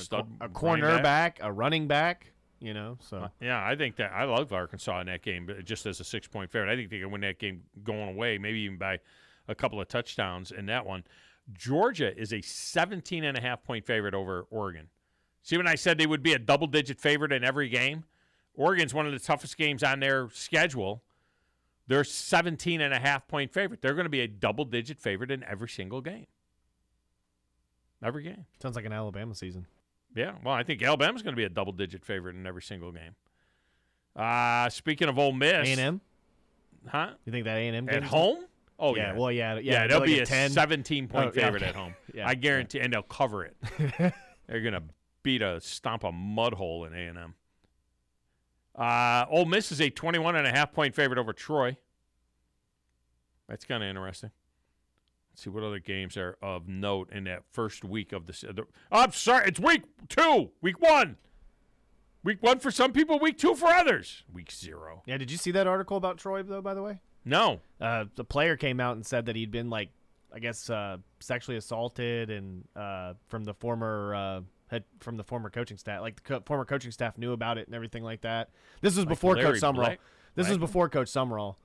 cornerback, a running back. You know, so yeah, I think that I love Arkansas in that game, but just as a 6-point favorite, I think they can win that game going away, maybe even by a couple of touchdowns in that one. Georgia is a 17.5-point favorite over Oregon. See, when I said they would be a double-digit favorite in every game, Oregon's one of the toughest games on their schedule. They're 17.5-point favorite. They're going to be a double-digit favorite in every single game. Every game. Sounds like an Alabama season. Yeah, well, I think Alabama's going to be a double-digit favorite in every single game. Speaking of Ole Miss. A&M? Huh? You think that A&M at home? Oh, yeah. Well, yeah. They'll like be a 10. 17-point favorite at home. Yeah, I guarantee, and they'll cover it. They're going to stomp a mud hole in A&M. Ole Miss is a 21.5-point favorite over Troy. That's kind of interesting. Let's see what other games are of note in that first week of the I'm sorry, it's week 2, week 1. Week 1 for some people, week 2 for others. Week 0. Yeah, did you see that article about Troy, though, by the way? No. The player came out and said that he'd been, sexually assaulted and from the former coaching staff. Like, the former coaching staff knew about it and everything like that. This was before Coach Summerall. This was before Coach Summerall.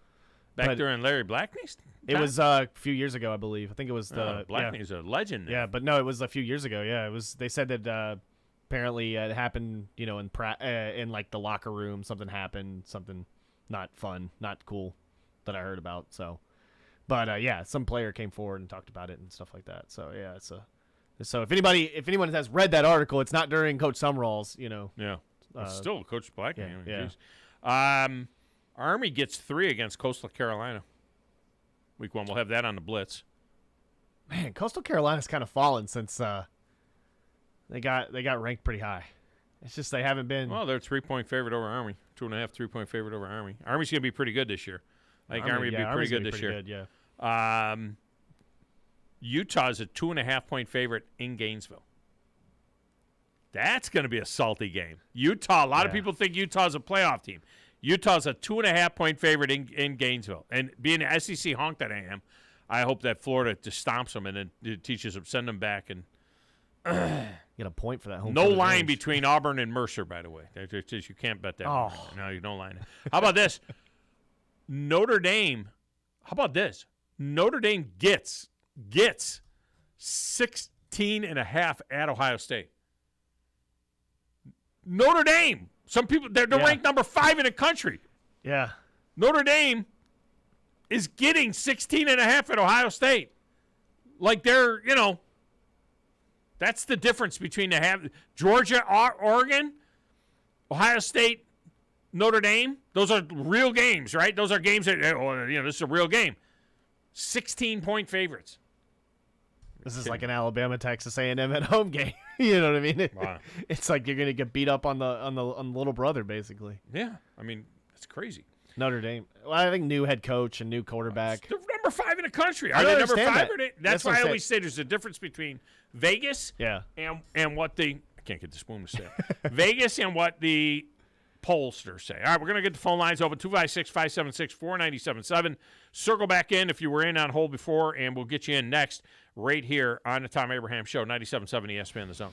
Back during Larry Blackney's time? It was a few years ago, I believe. I think it was Blackney's a legend now. Yeah, but no, it was a few years ago. Yeah, it was. They said that apparently it happened, in like the locker room. Something happened, something not fun, not cool, that I heard about. So, but some player came forward and talked about it and stuff like that. So yeah, so if anyone has read that article, it's not during Coach Summerall's. Yeah, it's still Coach Blackney. Yeah. Army gets 3 against Coastal Carolina. Week 1, we'll have that on the Blitz. Man, Coastal Carolina's kind of fallen since they got ranked pretty high. It's just they haven't been. Well, they're a 3-point favorite over Army. 2.5, 3-point favorite over Army. Army's going to be pretty good this year. I think Army will be pretty good this year. Good, yeah. Utah's a 2.5-point favorite in Gainesville. That's going to be a salty game. Utah. A lot of people think Utah's a playoff team. Utah's a 2.5-point favorite in Gainesville. And being an SEC honk that I am, I hope that Florida just stomps them and then teaches them, send them back. And get a point for that home. No line between Auburn and Mercer, by the way. You can't bet that. Oh. No, you don't line. How about this? Notre Dame. How about this? Notre Dame gets 16.5 at Ohio State. Notre Dame. Some people, they're ranked number 5 in the country. Yeah. Notre Dame is getting 16.5 at Ohio State. Like they're, that's the difference between Georgia, Oregon, Ohio State, Notre Dame. Those are real games, right? Those are games that, this is a real game. 16-point favorites. This is like an Alabama Texas A&M at home game. You know what I mean? Wow. It's like you're gonna get beat up on the little brother, basically. Yeah, I mean it's crazy. Notre Dame. Well, I think new head coach and new quarterback. They're number 5 in the country. Are they number 5? That. That's why I always say there's a difference between Vegas and what I can't get the spoon to say. Vegas and what the pollsters say. All right, we're going to get the phone lines open, 256-576-4977. Circle back in if you were in on hold before, and we'll get you in next right here on the Thom Abraham Show, 97.7 ESPN The Zone.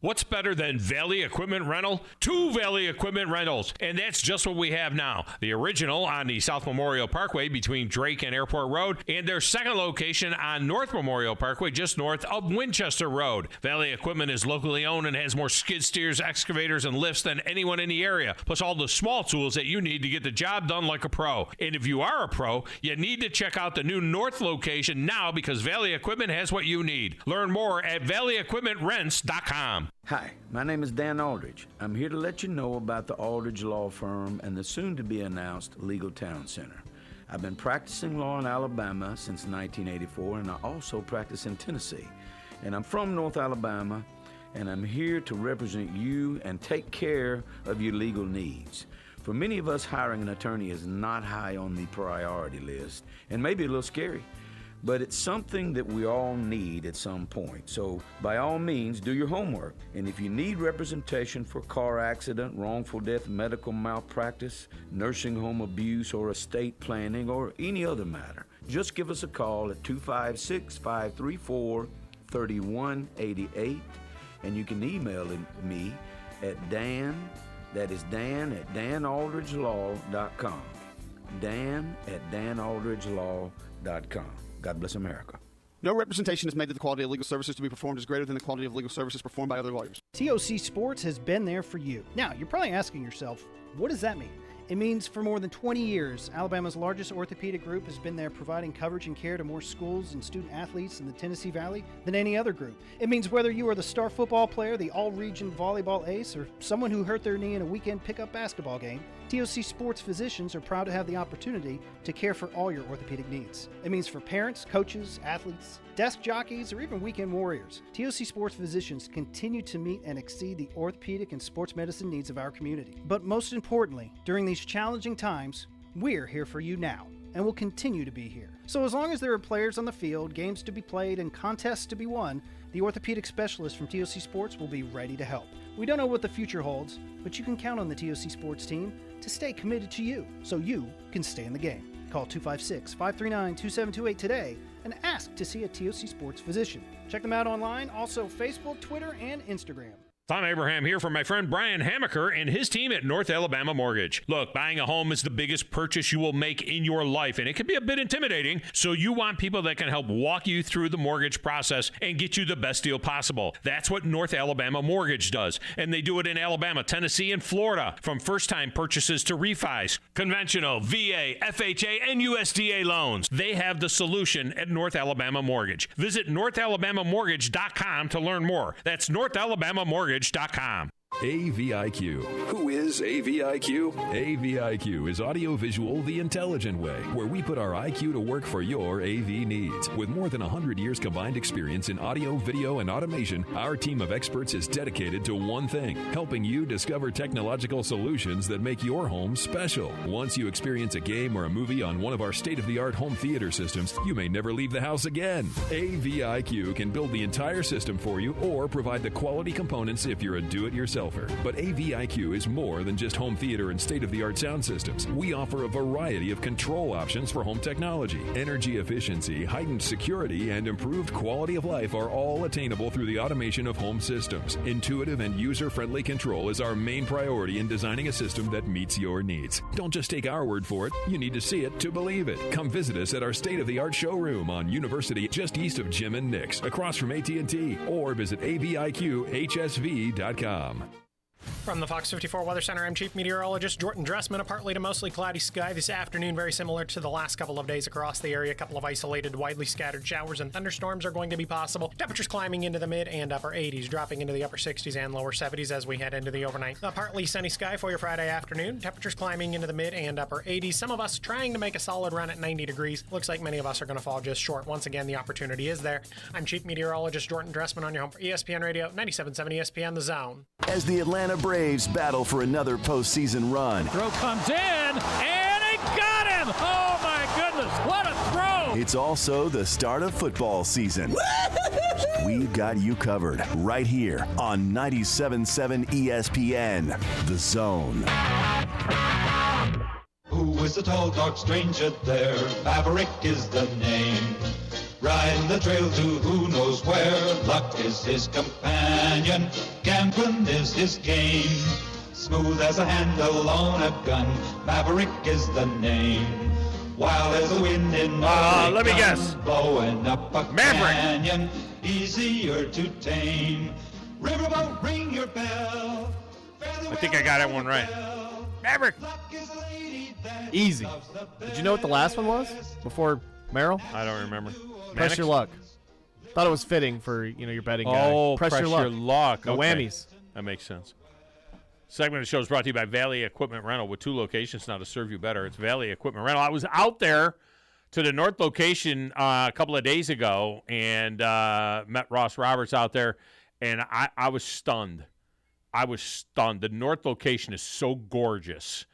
What's better than Valley Equipment Rental? 2 Valley Equipment Rentals, and that's just what we have now. The original on the South Memorial Parkway between Drake and Airport Road, and their second location on North Memorial Parkway just north of Winchester Road. Valley Equipment is locally owned and has more skid steers, excavators, and lifts than anyone in the area, plus all the small tools that you need to get the job done like a pro. And if you are a pro, you need to check out the new North location now because Valley Equipment has what you need. Learn more at valleyequipmentrents.com. Hi, my name is Dan Aldridge. I'm here to let you know about the Aldridge Law Firm and the soon-to-be-announced Legal Town Center. I've been practicing law in Alabama since 1984, and I also practice in Tennessee. And I'm from North Alabama, and I'm here to represent you and take care of your legal needs. For many of us, hiring an attorney is not high on the priority list, and maybe a little scary. But it's something that we all need at some point. So by all means, do your homework. And if you need representation for car accident, wrongful death, medical malpractice, nursing home abuse, or estate planning, or any other matter, just give us a call at 256-534-3188. And you can email me at Dan, that is Dan at danaldridgelaw.com. Dan at danaldridgelaw.com. God bless America. No representation is made that the quality of legal services to be performed is greater than the quality of legal services performed by other lawyers. TOC Sports has been there for you. Now, you're probably asking yourself, what does that mean? It means for more than 20 years, Alabama's largest orthopedic group has been there providing coverage and care to more schools and student athletes in the Tennessee Valley than any other group. It means whether you are the star football player, the all-region volleyball ace, or someone who hurt their knee in a weekend pickup basketball game, TOC Sports physicians are proud to have the opportunity to care for all your orthopedic needs. It means for parents, coaches, athletes, desk jockeys, or even weekend warriors, TOC Sports physicians continue to meet and exceed the orthopedic and sports medicine needs of our community. But most importantly, during these challenging times, we're here for you now and will continue to be here. So as long as there are players on the field, games to be played, and contests to be won, the orthopedic specialists from TOC Sports will be ready to help. We don't know what the future holds, but you can count on the TOC Sports team to stay committed to you so you can stay in the game. Call 256-539-2728 today and ask to see a TOC Sports physician. Check them out online, also Facebook, Twitter, and Instagram. Thom Abraham here for my friend Brian Hamaker and his team at North Alabama Mortgage. Look, buying a home is the biggest purchase you will make in your life, and it can be a bit intimidating, so you want people that can help walk you through the mortgage process and get you the best deal possible. That's what North Alabama Mortgage does, and they do it in Alabama, Tennessee, and Florida, from first-time purchases to refis, conventional, VA, FHA, and USDA loans. They have the solution at North Alabama Mortgage. Visit NorthAlabamaMortgage.com to learn more. That's NorthAlabamaMortgage.com. AVIQ. Who is AVIQ? AVIQ is audiovisual the intelligent way, where we put our IQ to work for your AV needs. With more than 100 years combined experience in audio, video, and automation, our team of experts is dedicated to one thing, helping you discover technological solutions that make your home special. Once you experience a game or a movie on one of our state-of-the-art home theater systems, you may never leave the house again. AVIQ can build the entire system for you or provide the quality components if you're a do-it-yourselfer. But AVIQ is more than just home theater and state-of-the-art sound systems. We offer a variety of control options for home technology. Energy efficiency, heightened security, and improved quality of life are all attainable through the automation of home systems. Intuitive and user-friendly control is our main priority in designing a system that meets your needs. Don't just take our word for it. You need to see it to believe it. Come visit us at our state-of-the-art showroom on University, just east of Jim and Nick's, across from AT&T, or visit aviqhsv.com. From the Fox 54 Weather Center, I'm Chief Meteorologist Jordan Dressman. A partly to mostly cloudy sky this afternoon, very similar to the last couple of days across the area. A couple of isolated, widely scattered showers and thunderstorms are going to be possible. Temperatures climbing into the mid and upper 80s, dropping into the upper 60s and lower 70s as we head into the overnight. A partly sunny sky for your Friday afternoon. Temperatures climbing into the mid and upper 80s. Some of us trying to make a solid run at 90 degrees. Looks like many of us are going to fall just short. Once again, the opportunity is there. I'm Chief Meteorologist Jordan Dressman on your home for ESPN Radio, 97.7 ESPN The Zone. As the Atlanta Braves battle for another postseason run. Throw comes in, and it got him! Oh, my goodness, what a throw! It's also the start of football season. We've got you covered right here on 97.7 ESPN, The Zone. Who was is a tall, dark stranger there. Maverick is the name. Riding the trail to who knows where. Luck is his companion. Gambling is his game. Smooth as a handle on a gun. Maverick is the name. Wild as the wind in let me guess. Blowing up a Maverick. canyon. Easier to tame. Riverboat, ring your bell. I think I got that one right. Maverick. Easy. Did you know what the last one was before Merrill? I don't remember. Press your luck. Thought it was fitting for your betting guy. Oh, press your luck. No Okay. whammies. That makes sense. Segment of the show is brought to you by Valley Equipment Rental with 2 locations now to serve you better. It's Valley Equipment Rental. I was out there to the north location a couple of days ago and met Ross Roberts out there, and I was stunned. I was stunned. The north location is so gorgeous.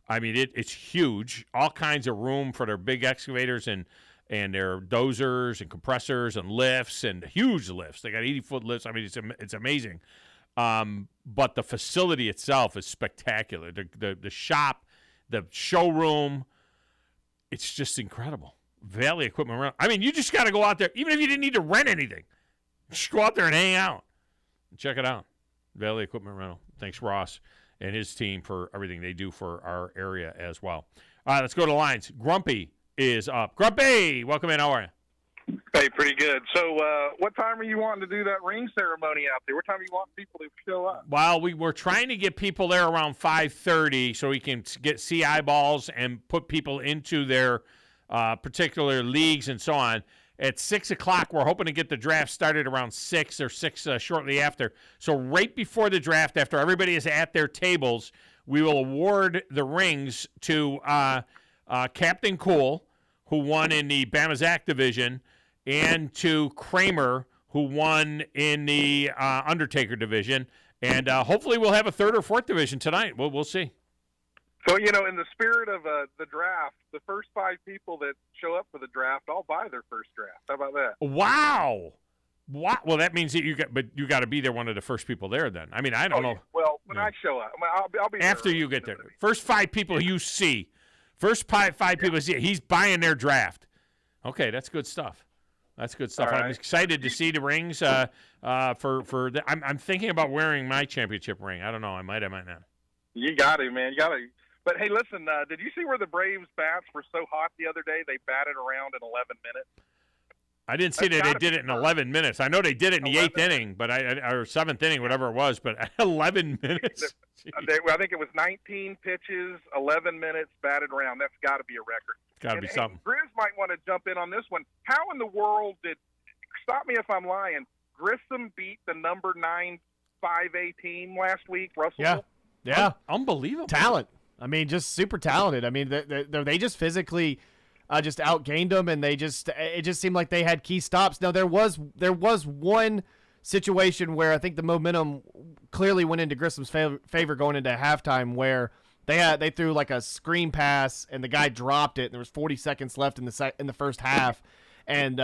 I mean, it's huge. All kinds of room for their big excavators and their dozers and compressors and lifts and huge lifts. They got 80-foot lifts. I mean, it's amazing. But the facility itself is spectacular. The shop, the showroom, it's just incredible. Valley Equipment Rental. I mean, you just got to go out there, even if you didn't need to rent anything. Just go out there and hang out and check it out. Valley Equipment Rental. Thanks, Ross and his team, for everything they do for our area as well. All right, let's go to the lines. Grumpy is up. Grumpy, welcome in. How are you? Hey, pretty good. So what time are you wanting to do that ring ceremony out there? What time do you want people to show up? Well, we're trying to get people there around 5:30 so we can see eyeballs and put people into their particular leagues and so on. At 6 o'clock, we're hoping to get the draft started around 6 or 6 shortly after. So right before the draft, after everybody is at their tables, we will award the rings to Captain Cool, who won in the Bamazak division, and to Kramer, who won in the Undertaker division. And hopefully we'll have a 3rd or 4th division tonight. We'll see. So, in the spirit of the draft, the first 5 people that show up for the draft, I'll buy their first draft. How about that? Wow. Well, that means that you got to be there one of the first people there then. I mean, I don't know. Well, when I show up, I'll be after there you get there. First 5 people you see. First 5 people see. He's buying their draft. Okay, that's good stuff. That's good stuff. Right. I'm excited to see the rings. I'm thinking about wearing my championship ring. I don't know. I might not. You got to, man. You got to. But, hey, listen, did you see where the Braves bats were so hot the other day? They batted around in 11 minutes. I didn't see that they did it in 11 minutes. I know they did it in the 8th inning, but or 7th inning, whatever it was, but 11 minutes. I think it was 19 pitches, 11 minutes, batted around. That's got to be a record. Got to be something. Grizz might want to jump in on this one. How in the world stop me if I'm lying, Grissom beat the number 9 5A team last week, Russell? Yeah. Unbelievable. Talent. I mean, just super talented. I mean, they just physically just outgained them, and it just seemed like they had key stops. Now, there was one situation where I think the momentum clearly went into Grissom's favor going into halftime, where they threw like a screen pass and the guy dropped it, and there was 40 seconds left in the first half, and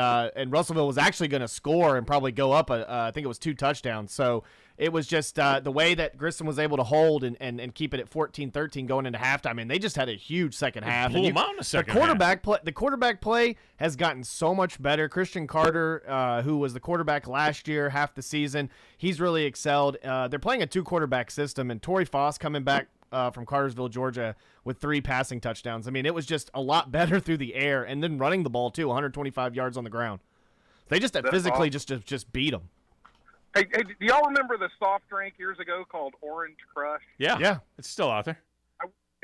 Russellville was actually going to score and probably go up. I think it was 2 touchdowns. So it was just the way that Grissom was able to hold and keep it at 14-13 going into halftime, and they just had a huge second half. Blew them out in the second half. The quarterback play has gotten so much better. Christian Carter, who was the quarterback last year, half the season, he's really excelled. They're playing a 2-quarterback system, and Torrey Foss coming back from Cartersville, Georgia, with 3 passing touchdowns. I mean, it was just a lot better through the air, and then running the ball too, 125 yards on the ground. They just physically awesome. just beat them. Hey, do y'all remember the soft drink years ago called Orange Crush? Yeah. It's still out there.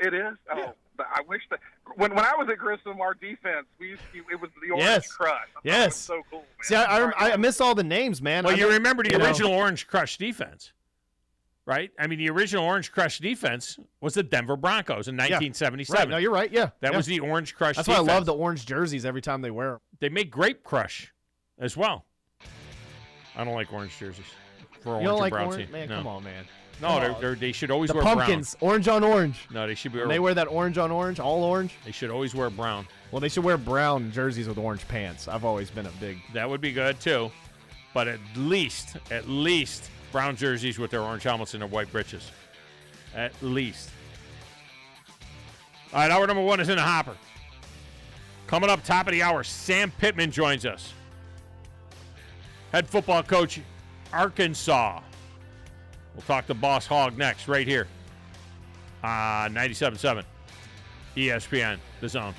It is? Yeah. Oh, I wish that when I was at Grissom, our defense, it was the Orange Crush. I thought it was so cool, man. See, I miss all the names, man. Well, you remember the original Orange Crush defense, right? I mean, the original Orange Crush defense was the Denver Broncos in 1977. Right. No, you're right. Yeah. That was the Orange Crush That's defense. why I love the orange jerseys every time they wear them. They make Grape Crush as well. I don't like orange jerseys for orange and brown team. Man, no. come on, man. No, they should always wear pumpkins, brown. orange on orange. No, they should be. When they wear that orange on orange, all orange. They should always wear brown. Well, they should wear brown jerseys with orange pants. I've always been a big. That would be good too, but at least brown jerseys with their orange helmets and their white breeches. At least. All right, hour number 1 is in the hopper. Coming up top of the hour, Sam Pittman joins us. Head football coach, Arkansas. We'll talk to Boss Hogg next, right here. 97.7 ESPN, The Zone.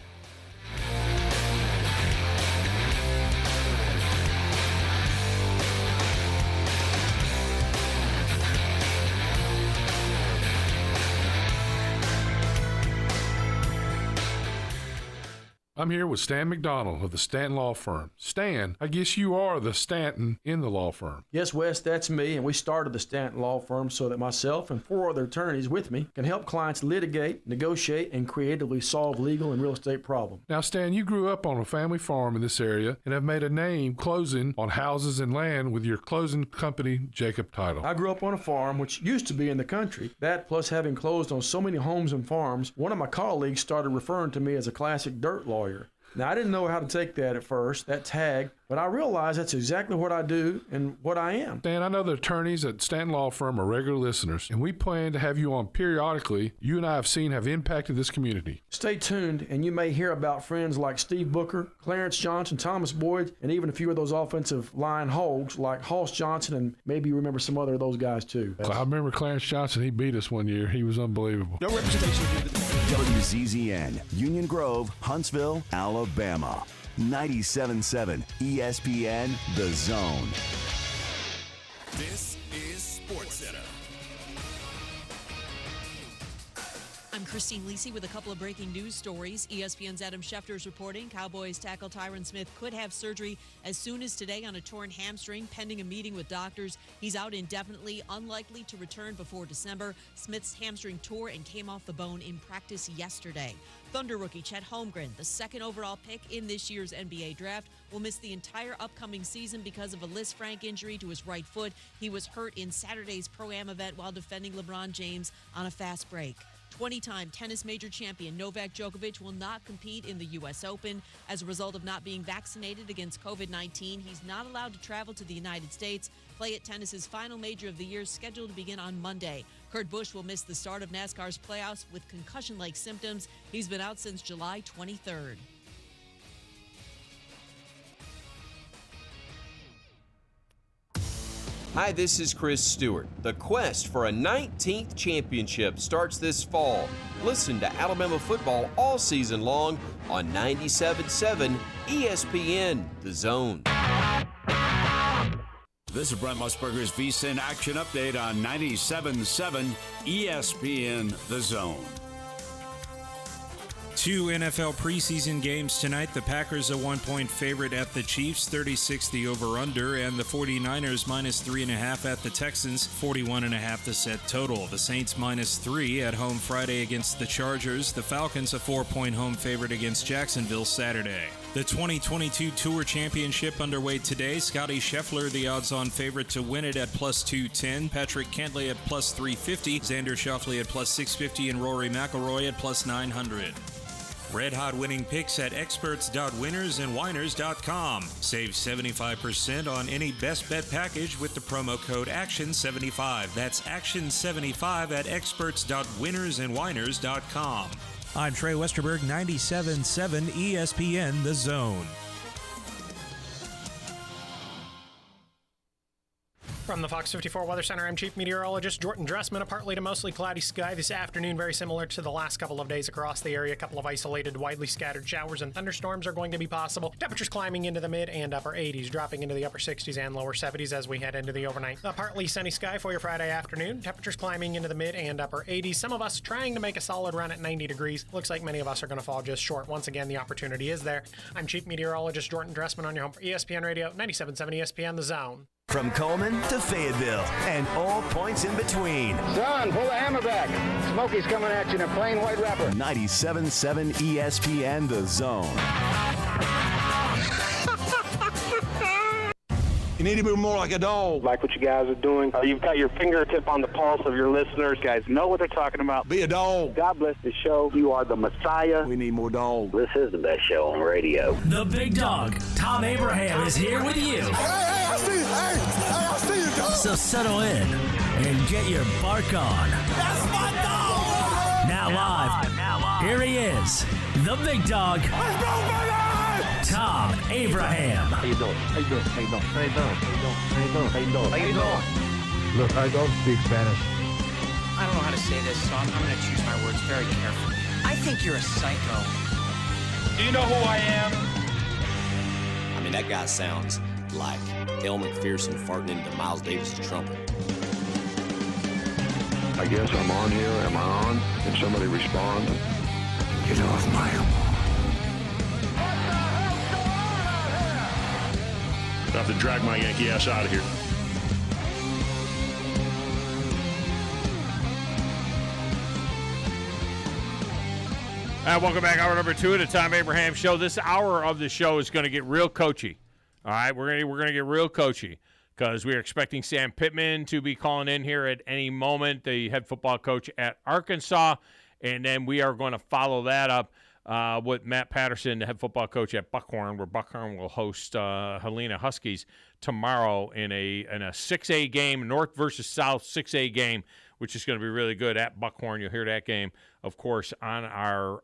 I'm here with Stan McDonald of the Stanton Law Firm. Stan, I guess you are the Stanton in the law firm. Yes, Wes, that's me, and we started the Stanton Law Firm so that myself and 4 other attorneys with me can help clients litigate, negotiate, and creatively solve legal and real estate problems. Now, Stan, you grew up on a family farm in this area and have made a name closing on houses and land with your closing company, Jacob Title. I grew up on a farm which used to be in the country. That, plus having closed on so many homes and farms, one of my colleagues started referring to me as a classic dirt lawyer. Now, I didn't know how to take that at first, that tag, but I realized that's exactly what I do and what I am. Stan, I know the attorneys at Stanton Law Firm are regular listeners, and we plan to have you on periodically. You and I have seen have impacted this community. Stay tuned, and you may hear about friends like Steve Booker, Clarence Johnson, Thomas Boyd, and even a few of those offensive line hogs like Hoss Johnson, and maybe you remember some other of those guys too. I remember Clarence Johnson. He beat us one year. He was unbelievable. No representation. WZZN, Union Grove, Huntsville, Alabama. 97.7 ESPN, The Zone. This is SportsCenter. I'm Christine Lisi with a couple of breaking news stories. ESPN's Adam Schefter is reporting Cowboys tackle Tyron Smith could have surgery as soon as today on a torn hamstring, pending a meeting with doctors. He's out indefinitely, unlikely to return before December. Smith's hamstring tore and came off the bone in practice yesterday. Thunder rookie Chet Holmgren, the 2nd overall pick in this year's NBA draft, will miss the entire upcoming season because of a Lisfranc injury to his right foot. He was hurt in Saturday's Pro-Am event while defending LeBron James on a fast break. 20-time tennis major champion Novak Djokovic will not compete in the U.S. Open. As a result of not being vaccinated against COVID-19, he's not allowed to travel to the United States. Play at tennis's final major of the year is scheduled to begin on Monday. Kurt Busch will miss the start of NASCAR's playoffs with concussion-like symptoms. He's been out since July 23rd. Hi, this is Chris Stewart. The quest for a 19th championship starts this fall. Listen to Alabama football all season long on 97.7 ESPN, The Zone. This is Brent Musburger's VSiN Action Update on 97.7 ESPN, The Zone. 2 NFL preseason games tonight. The Packers a 1-point favorite at the Chiefs, 36 the over-under, and the 49ers minus 3.5 at the Texans, 41.5 the set total. The Saints minus 3 at home Friday against the Chargers. The Falcons a 4-point home favorite against Jacksonville Saturday. The 2022 Tour Championship underway today. Scotty Scheffler, the odds-on favorite to win it at plus 210. Patrick Cantlay at plus 350. Xander Schauffele at plus 650. And Rory McIlroy at plus 900. Red Hot winning picks at experts.winnersandwhiners.com. Save 75% on any best bet package with the promo code ACTION75. That's ACTION75 at experts.winnersandwhiners.com. I'm Trey Westerberg, 97.7 ESPN, The Zone. From the Fox 54 Weather Center, I'm Chief Meteorologist Jordan Dressman. A partly to mostly cloudy sky this afternoon, very similar to the last couple of days across the area. A couple of isolated, widely scattered showers and thunderstorms are going to be possible. Temperatures climbing into the mid and upper 80s, dropping into the upper 60s and lower 70s as we head into the overnight. A partly sunny sky for your Friday afternoon. Temperatures climbing into the mid and upper 80s. Some of us trying to make a solid run at 90 degrees. Looks like many of us are going to fall just short. Once again, the opportunity is there. I'm Chief Meteorologist Jordan Dressman on your home for ESPN Radio, 97.7 ESPN, The Zone. From Coleman to Fayetteville and all points in between. Son, pull the hammer back. Smokey's coming at you in a plain white wrapper. 97.7 ESPN, The Zone. You need to be more like a dog. Like what you guys are doing. You've got your fingertip on the pulse of your listeners. Guys know what they're talking about. Be a dog. God bless the show. You are the Messiah. We need more dogs. This is the best show on radio. The big dog, Thom Abraham, is here with you. Hey, I see you. I see you, dog. So settle in and get your bark on. That's my dog. Now live Here he is, the big dog. Let's go, baby! Thom Abraham. How you doing? How you doing? How you doing? How you doing? How you doing? How you doing? How you doing? How you doing? Look, I don't speak Spanish. I don't know how to say this, so I'm going to choose my words very carefully. I think you're a psycho. Do you know who I am? I mean, that guy sounds like Elle McPherson farting into Miles Davis' trumpet. I guess I'm on here. Am I on? Can somebody respond? Get off my lawn. I have to drag my Yankee ass out of here. Welcome back. Hour number 2 of the Thom Abraham Show. This hour of the show is going to get real coachy. All right, we're going to get real coachy because we are expecting Sam Pittman to be calling in here at any moment, the head football coach at Arkansas, and then we are going to follow that up with Matt Patterson, the head football coach at Buckhorn, where Buckhorn will host Helena Huskies tomorrow in a 6A game, North versus South 6A game, which is going to be really good at Buckhorn. You'll hear that game, of course, on our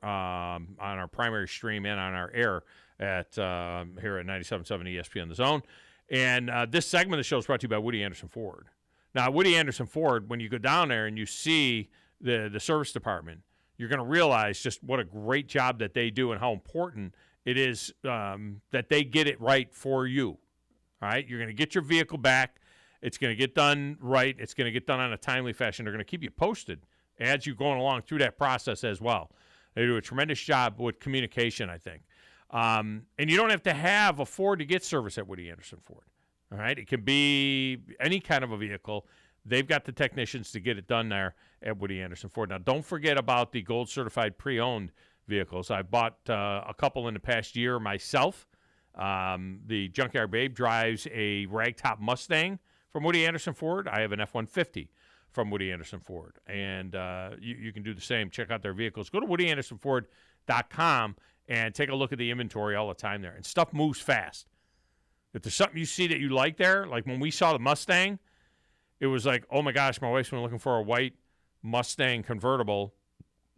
primary stream and on our air at here at 97.7 ESPN The Zone. And this segment of the show is brought to you by Woody Anderson Ford. Now, Woody Anderson Ford, when you go down there and you see the service department, you're going to realize just what a great job that they do and how important it is that they get it right for you. All right? You're going to get your vehicle back. It's going to get done right. It's going to get done on a timely fashion. They're going to keep you posted as you're going along through that process as well. They do a tremendous job with communication, I think. And you don't have to have a Ford to get service at Woody Anderson Ford. All right? It can be any kind of a vehicle. They've got the technicians to get it done there at Woody Anderson Ford. Now, don't forget about the gold certified pre-owned vehicles. I bought a couple in the past year myself. The Junkyard Babe drives a ragtop Mustang from Woody Anderson Ford. I have an F-150 from Woody Anderson Ford. And you can do the same. Check out their vehicles. Go to WoodyAndersonFord.com and take a look at the inventory all the time there. And stuff moves fast. If there's something you see that you like there, like when we saw the Mustang, it was like, oh, my gosh, my wife's been looking for a white Mustang convertible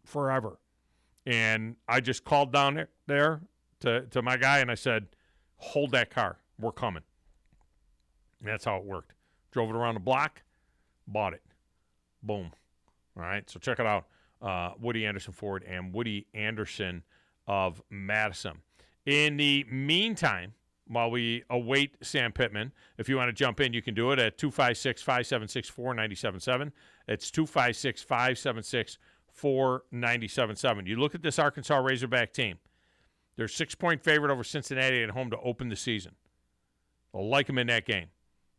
forever. And I just called down there to my guy, and I said, hold that car. We're coming. And that's how it worked. Drove it around the block, bought it. Boom. All right, so check it out. Woody Anderson Ford and Woody Anderson of Madison. In the meantime, while we await Sam Pittman, if you want to jump in, you can do it at 256-576-4977. It's 256-576-4977. You look at this Arkansas Razorback team. They're 6-point favorite over Cincinnati at home to open the season. I like them in that game.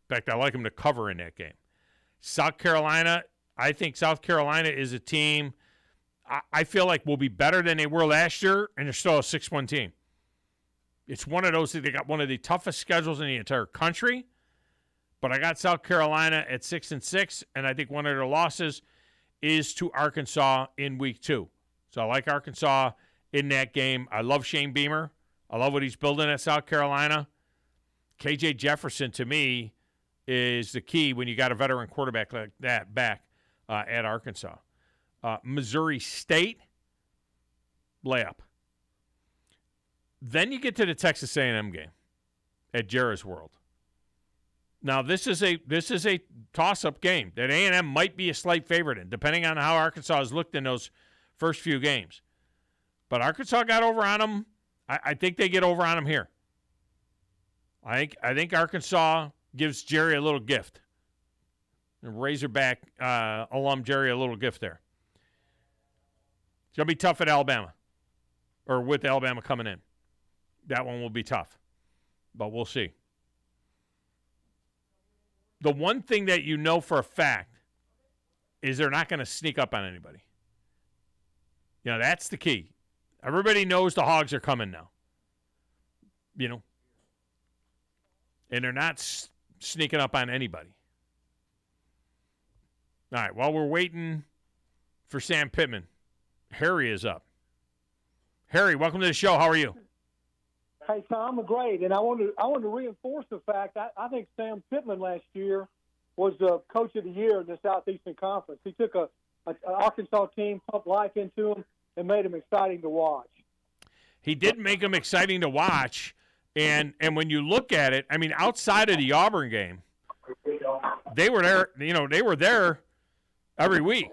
In fact, I like them to cover in that game. South Carolina, I think South Carolina is a team I feel like will be better than they were last year, and they're still a 6-1 team. It's one of those that they got one of the toughest schedules in the entire country, but I got South Carolina at 6-6, and I think one of their losses is to Arkansas in week 2. So I like Arkansas in that game. I love Shane Beamer. I love what he's building at South Carolina. KJ Jefferson, to me, is the key when you got a veteran quarterback like that back at Arkansas. Missouri State, layup. Then you get to the Texas A&M game at Jerry's World. Now, this is a toss-up game that A&M might be a slight favorite in, depending on how Arkansas has looked in those first few games. But Arkansas got over on them. I think they get over on them here. I think Arkansas gives Jerry a little gift. And Razorback alum Jerry a little gift there. It's going to be tough at Alabama, or with Alabama coming in. That one will be tough, but we'll see. The one thing that you know for a fact is they're not going to sneak up on anybody. You know, that's the key. Everybody knows the Hogs are coming now. You know, and they're not sneaking up on anybody. All right, while we're waiting for Sam Pittman, Harry is up. Harry, welcome to the show. How are you? Hey, Tom, great. And I want to reinforce the fact I think Sam Pittman last year was the coach of the year in the Southeastern Conference. He took an Arkansas team, pumped life into them, and made them exciting to watch. He did make them exciting to watch, and when you look at it, I mean, outside of the Auburn game, they were there. They were there every week.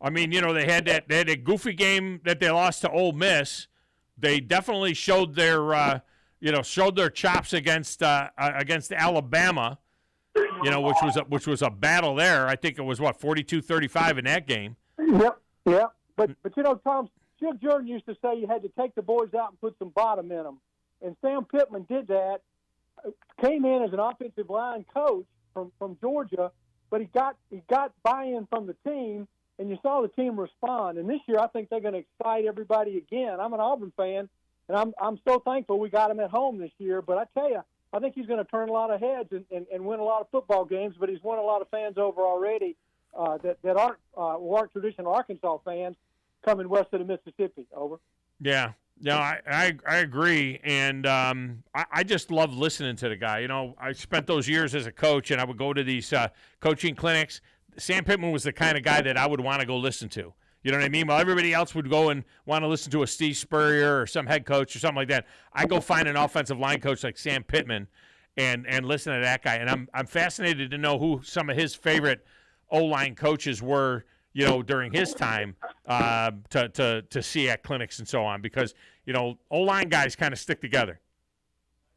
I mean, they had that goofy game that they lost to Ole Miss. They definitely showed their chops against Alabama. Which was a battle there. I think it was 42-35 in that game. Yep. But Tom, Jim Jordan used to say you had to take the boys out and put some bottom in them, and Sam Pittman did that. Came in as an offensive line coach from Georgia, but he got buy-in from the team, and you saw the team respond. And this year, I think they're going to excite everybody again. I'm an Auburn fan, and I'm so thankful we got him at home this year. But I tell you, I think he's going to turn a lot of heads and win a lot of football games. But he's won a lot of fans over already that aren't traditional Arkansas fans coming west of the Mississippi. Over. Yeah. No, I agree, and I just love listening to the guy. I spent those years as a coach, and I would go to these coaching clinics. Sam Pittman was the kind of guy that I would want to go listen to. You know what I mean? While everybody else would go and want to listen to a Steve Spurrier or some head coach or something like that, I go find an offensive line coach like Sam Pittman and listen to that guy. And I'm fascinated to know who some of his favorite O-line coaches were, during his time to see at clinics and so on, because O-line guys kind of stick together.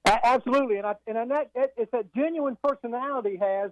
Absolutely, and it's a genuine personality. Has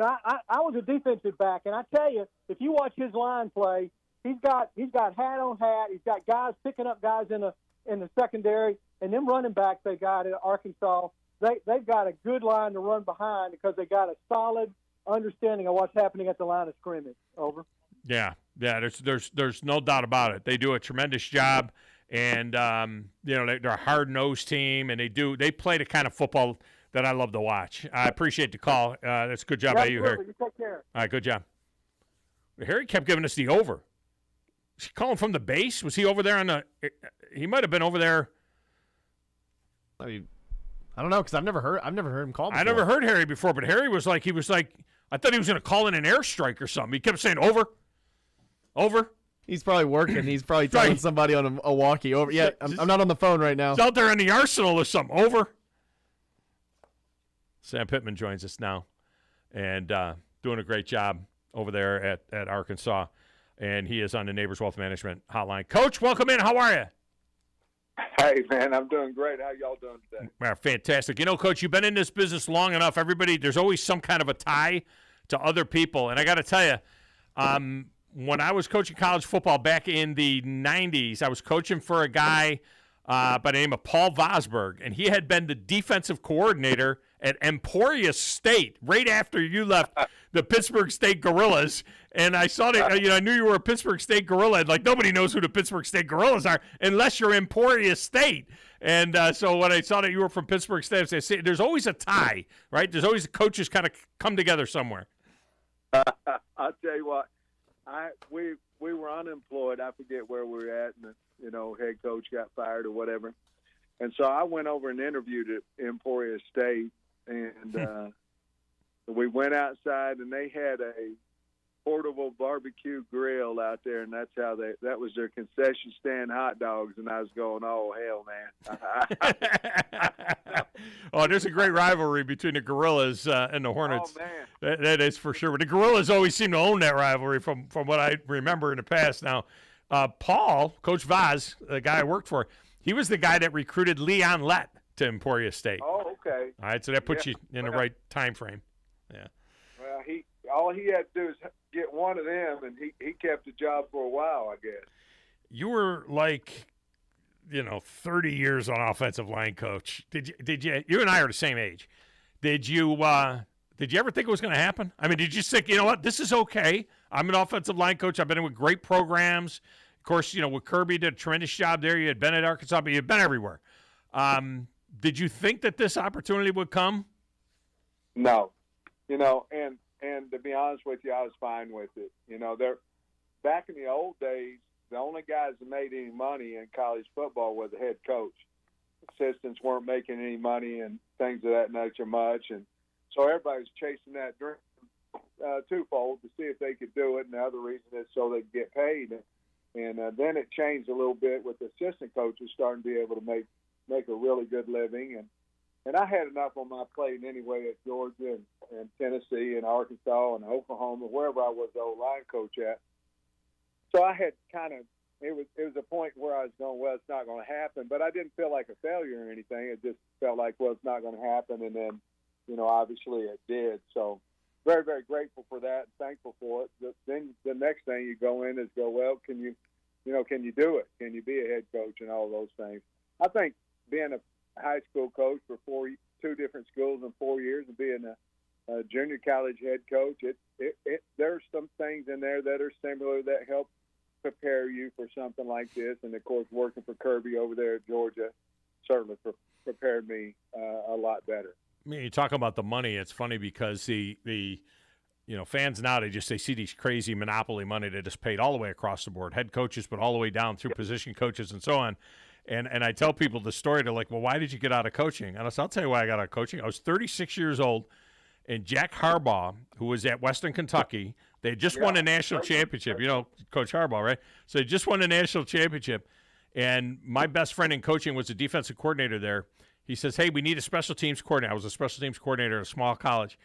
I was a defensive back, and I tell you, if you watch his line play, he's got hat on hat. He's got guys picking up guys in the secondary, and them running backs they got at Arkansas. They've got a good line to run behind because they got a solid understanding of what's happening at the line of scrimmage. Over. Yeah. There's no doubt about it. They do a tremendous job, and they're a hard-nosed team, and they play the kind of football that I love to watch. I appreciate the call. That's a good job by you, Harry. You take care. All right, good job. Harry kept giving us the over. Was he calling from the base? Was he over there on the? He might have been over there. I mean, I don't know, because I've never heard him call before. I never heard Harry before, but Harry was like, I thought he was going to call in an airstrike or something. He kept saying over. He's probably working. He's probably telling somebody on a walkie over. Yeah, I'm not on the phone right now. He's out there in the arsenal or something. Over. Sam Pittman joins us now, and doing a great job over there at Arkansas, and he is on the Neighbors Wealth Management hotline. Coach, welcome in. How are you? Hey, man, I'm doing great. How y'all doing today? Fantastic. Coach, you've been in this business long enough. There's always some kind of a tie to other people, and I got to tell you, when I was coaching college football back in the 90s, I was coaching for a guy by the name of Paul Vosberg, and he had been the defensive coordinator at Emporia State right after you left the Pittsburgh State Gorillas. And I saw that, I knew you were a Pittsburgh State Gorilla. Like, nobody knows who the Pittsburgh State Gorillas are unless you're Emporia State. And so when I saw that you were from Pittsburgh State, I said, there's always a tie, right? There's always coaches kind of come together somewhere. I'll tell you what, we were unemployed. I forget where we were at, and head coach got fired or whatever. And so I went over and interviewed at Emporia State, and we went outside, and they had a portable barbecue grill out there, and that's how that was their concession stand hot dogs. And I was going, oh, hell, man. Oh, there's a great rivalry between the Gorillas and the Hornets. Oh, man. That is for sure. But the Gorillas always seem to own that rivalry from what I remember in the past. Now, Paul, Coach Vaz, the guy I worked for, he was the guy that recruited Leon Lett to Emporia State. Oh, okay. All right, so that puts you in the right time frame. Yeah. Well, all he had to do is get one of them, and he kept the job for a while, I guess. You were like, 30 years on offensive line coach. Did you? You and I are the same age. Did you ever think it was going to happen? I mean, did you think, this is okay? I'm an offensive line coach. I've been in with great programs. Of course, with Kirby did a tremendous job there. You had been at Arkansas, but you've been everywhere. Did you think that this opportunity would come? No. And to be honest with you, I was fine with it. They're back in the old days, the only guys that made any money in college football were the head coach. Assistants weren't making any money and things of that nature much. And so everybody was chasing that dream twofold to see if they could do it. And the other reason is so they could get paid. And then it changed a little bit with the assistant coaches starting to be able to make a really good living. And I had enough on my plate anyway at Georgia and Tennessee and Arkansas and Oklahoma, wherever I was the O-line coach at. So I had kind of, it was a point where I was going, well, it's not going to happen. But I didn't feel like a failure or anything. It just felt like, well, it's not going to happen. And then, obviously it did. So very, very grateful for that and thankful for it. Then the next thing you go in is well, can you do it? Can you be a head coach and all those things? I think being a high school coach for two different schools in 4 years and being a junior college head coach, there's some things in there that are similar that help prepare you for something like this. And, of course, working for Kirby over there at Georgia certainly prepared me a lot better. I mean, you talk about the money. It's funny because the fans now, they see these crazy monopoly money that is paid all the way across the board, head coaches, but all the way down through position coaches and so on. And I tell people the story. They're like, well, why did you get out of coaching? And I'll tell you why I got out of coaching. I was 36 years old, and Jack Harbaugh, who was at Western Kentucky, they just won a national championship. Coach Harbaugh, right? So they just won a national championship. And my best friend in coaching was a defensive coordinator there. He says, hey, we need a special teams coordinator. I was a special teams coordinator at a small college.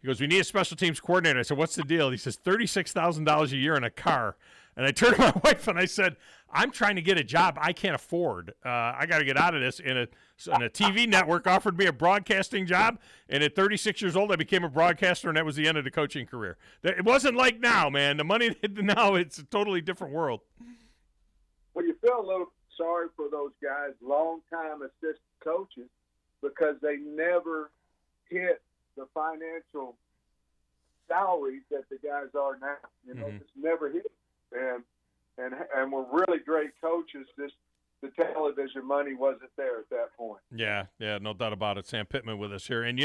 He goes, we need a special teams coordinator. I said, what's the deal? He says, $36,000 a year in a car. And I turned to my wife and I said, I'm trying to get a job I can't afford. I got to get out of this. And a TV network offered me a broadcasting job. And at 36 years old, I became a broadcaster, and that was the end of the coaching career. It wasn't like now, man. The money now, it's a totally different world. Well, you feel a little sorry for those guys, long-time assistant coaches, because they never hit the financial salaries that the guys are now. Just never hit. And we're really great coaches. The television money wasn't there at that point. Yeah, no doubt about it. Sam Pittman with us here. And,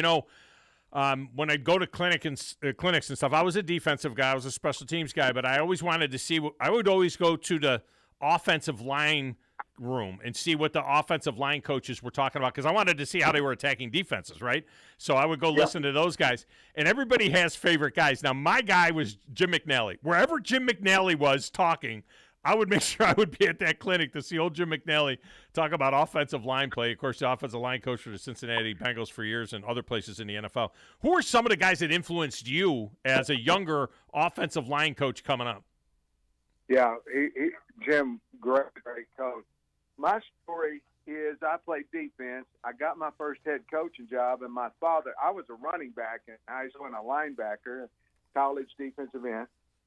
when I go to clinics and stuff, I was a defensive guy. I was a special teams guy, but I always wanted to see – I would always go to the offensive line room and see what the offensive line coaches were talking about, because I wanted to see how they were attacking defenses, right? So I would go listen to those guys. And everybody has favorite guys. Now, my guy was Jim McNally. Wherever Jim McNally was talking, I would make sure I would be at that clinic to see old Jim McNally talk about offensive line play. Of course, the offensive line coach for the Cincinnati Bengals for years and other places in the NFL. Who are some of the guys that influenced you as a younger offensive line coach coming up? Yeah, Jim, great coach. My story is I played defense. I got my first head coaching job, and my father, I was a running back in high school and a linebacker, college defensive end.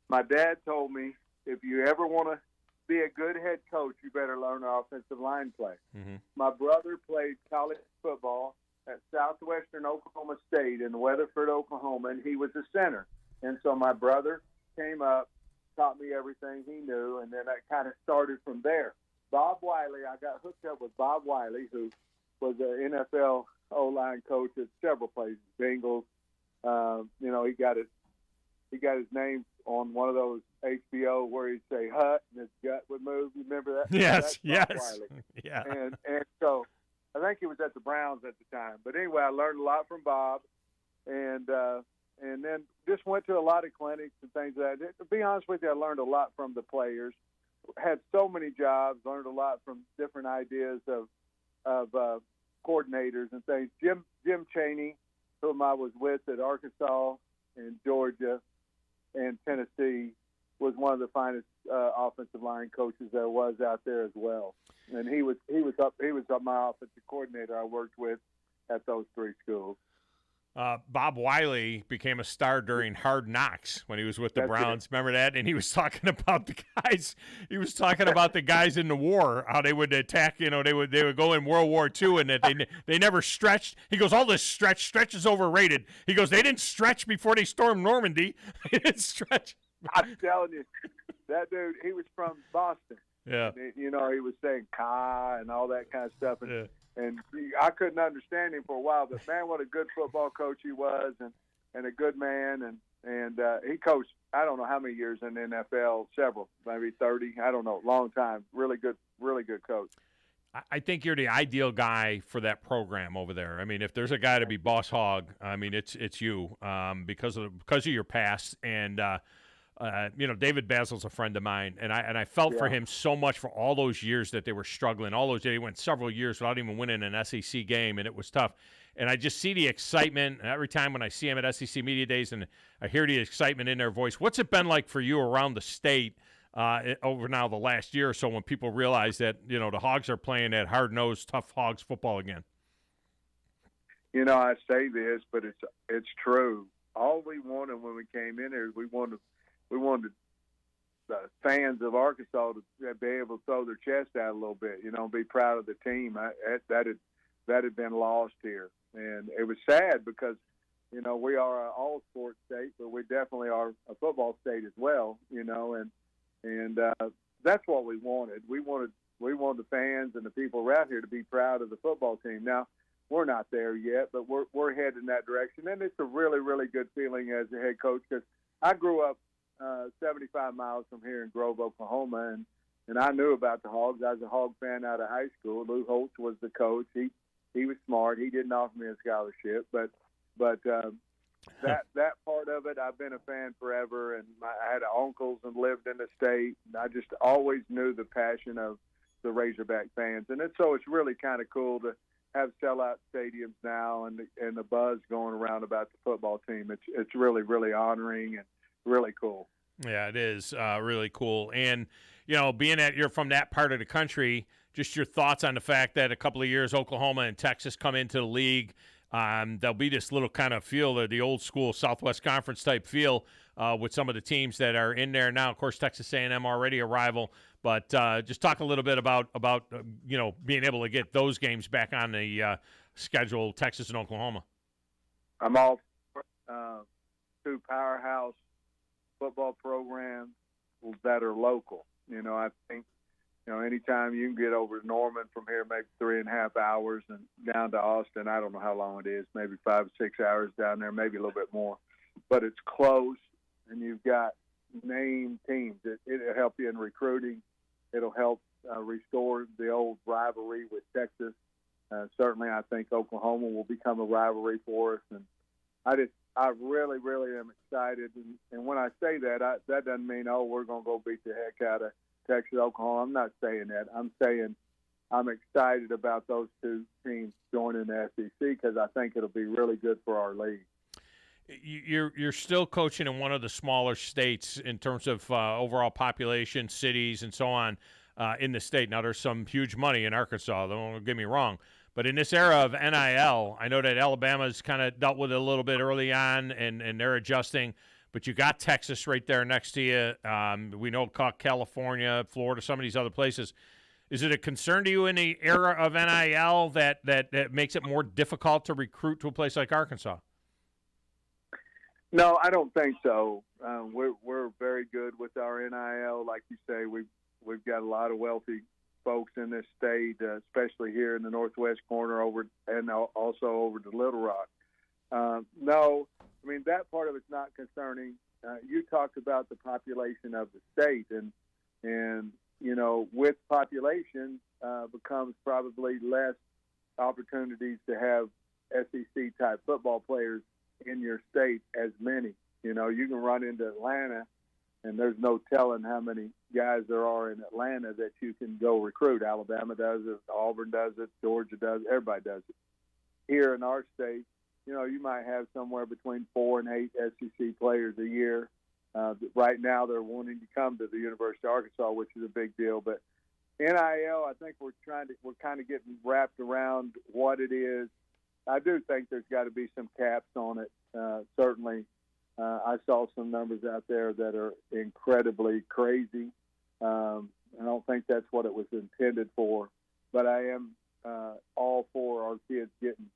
My dad told me, if you ever want to be a good head coach, you better learn offensive line play. Mm-hmm. My brother played college football at Southwestern Oklahoma State in Weatherford, Oklahoma, and he was a center. And so my brother came up, taught me everything he knew, and then I kind of started from there. Bob Wiley, I got hooked up with Bob Wiley, who was an NFL O-line coach at several places, Bengals. He got his name on one of those HBO where he'd say "hut" and his gut would move. You remember that? Yes. Yeah. And so I think he was at the Browns at the time. But anyway, I learned a lot from Bob, and then just went to a lot of clinics and things like that. To be honest with you, I learned a lot from the players. Had so many jobs, learned a lot from different ideas of coordinators and things. Jim Chaney, whom I was with at Arkansas and Georgia and Tennessee, was one of the finest offensive line coaches there was out there as well. And he was my offensive coordinator I worked with at those three schools. Bob Wiley became a star during Hard Knocks when he was with the Browns. Remember that? And he was talking about the guys. He was talking about the guys in the war, how they would attack. They would go in World War II, and that they never stretched. He goes, all this stretch is overrated. He goes, they didn't stretch before they stormed Normandy. They didn't stretch. I'm telling you, that dude, he was from Boston. Yeah. And, he was saying "ka" and all that kind of stuff. And I couldn't understand him for a while, but man, what a good football coach he was, and a good man, and he coached I don't know how many years in the NFL, several, maybe 30, I don't know, long time. Really good coach. I think you're the ideal guy for that program over there. I mean, if there's a guy to be boss hog, I mean, it's you because of your past, and David Basil's a friend of mine, and I felt for him so much for all those years that they were struggling. All those he went several years without even winning an SEC game, and it was tough. And I just see the excitement every time when I see him at SEC Media Days, and I hear the excitement in their voice. What's it been like for you around the state over now the last year or so when people realize that the Hogs are playing that hard-nosed, tough Hogs football again? I say this, but it's true. All we wanted when we came in here, we wanted the fans of Arkansas to be able to throw their chest out a little bit, be proud of the team. That had been lost here, and it was sad because we are an all-sports state, but we definitely are a football state as well, and that's what we wanted. We wanted the fans and the people around here to be proud of the football team. Now, we're not there yet, but we're headed in that direction, and it's a really, really good feeling as a head coach because I grew up 75 miles from here in Grove, Oklahoma, and I knew about the Hogs. I was a Hog fan out of high school. Lou Holtz was the coach. He was smart. He didn't offer me a scholarship, but that part of it, I've been a fan forever, and I had uncles and lived in the state. And I just always knew the passion of the Razorback fans, and it's really kind of cool to have sellout stadiums now and the buzz going around about the football team. It's really, really honoring and really cool. Yeah, it is really cool. And, being that you're from that part of the country, just your thoughts on the fact that a couple of years Oklahoma and Texas come into the league. There'll be this little kind of feel, the old school Southwest Conference type feel with some of the teams that are in there now. Of course, Texas A&M already a rival, but just talk a little bit about being able to get those games back on the schedule, Texas and Oklahoma. I'm all for two powerhouse football programs that are local. I think anytime you can get over to Norman from here, maybe 3.5 hours, and down to Austin, I don't know how long it is, maybe 5 or 6 hours down there, maybe a little bit more. But it's close, and you've got named teams. It'll help you in recruiting. It'll help restore the old rivalry with Texas. Certainly, I think Oklahoma will become a rivalry for us. And I really, really am excited. And when I say that, that doesn't mean, we're going to go beat the heck out of Texas, Oklahoma. I'm not saying that. I'm saying I'm excited about those two teams joining the SEC because I think it'll be really good for our league. You're still coaching in one of the smaller states in terms of overall population, cities, and so on in the state. Now, there's some huge money in Arkansas. Don't get me wrong. But in this era of NIL, I know that Alabama's kind of dealt with it a little bit early on, and they're adjusting. But you got Texas right there next to you. We know California, Florida, some of these other places. Is it a concern to you in the era of NIL that makes it more difficult to recruit to a place like Arkansas? No, I don't think so. We're very good with our NIL. Like you say, we've got a lot of wealthy folks in this state, especially here in the northwest corner and also over to Little Rock. No, I mean, that part of it's not concerning. You talked about the population of the state, and with population becomes probably less opportunities to have SEC-type football players in your state as many. You can run into Atlanta, and there's no telling how many guys there are in Atlanta that you can go recruit. Alabama does it, Auburn does it, Georgia does it, everybody does it. Here in our state, you might have somewhere between 4 and 8 SEC players a year. Right now, they're wanting to come to the University of Arkansas, which is a big deal. But NIL, I think we're kind of getting wrapped around what it is. I do think there's got to be some caps on it. Certainly, I saw some numbers out there that are incredibly crazy. I don't think that's what it was intended for. But I am all for our kids getting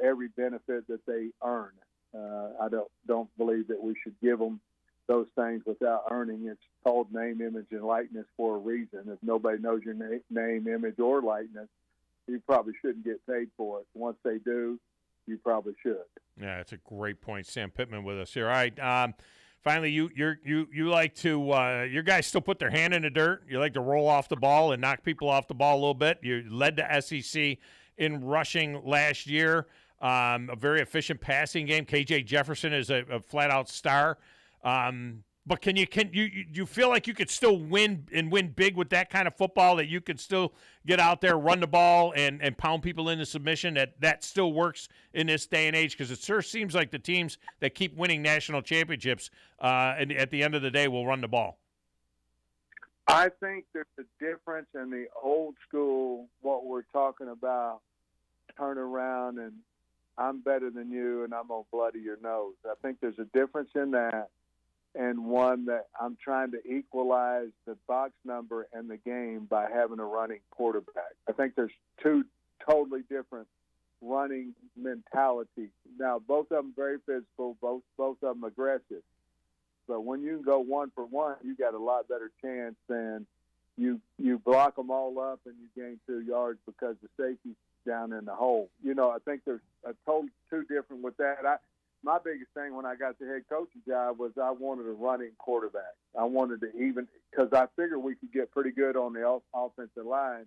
every benefit that they earn. I don't believe that we should give them those things without earning. It's called name, image, and likeness for a reason. If nobody knows your name, image, or likeness, you probably shouldn't get paid for it. Once they do, you probably should. Yeah, it's a great point. Sam Pittman with us here. All right. Finally, you like to your guys still put their hand in the dirt. You like to roll off the ball and knock people off the ball a little bit. You led the SEC in rushing last year. A very efficient passing game. KJ Jefferson is a flat-out star. But can you feel like you could still win and win big with that kind of football, that you could still get out there, run the ball, and pound people into submission, that still works in this day and age? Because it sure seems like the teams that keep winning national championships and at the end of the day will run the ball. I think there's a difference in the old school, what we're talking about, turn around and I'm better than you and I'm going to bloody your nose. I think there's a difference in that, and one that I'm trying to equalize the box number and the game by having a running quarterback. I think there's two totally different running mentalities. Now, both of them very physical, both of them aggressive. But when you go 1-for-1, you got a lot better chance than you block them all up and you gain 2 yards because the safety's down in the hole. I think there's a total two different with that. My biggest thing when I got the head coaching job was I wanted a running quarterback. I wanted to because I figured we could get pretty good on the offensive line.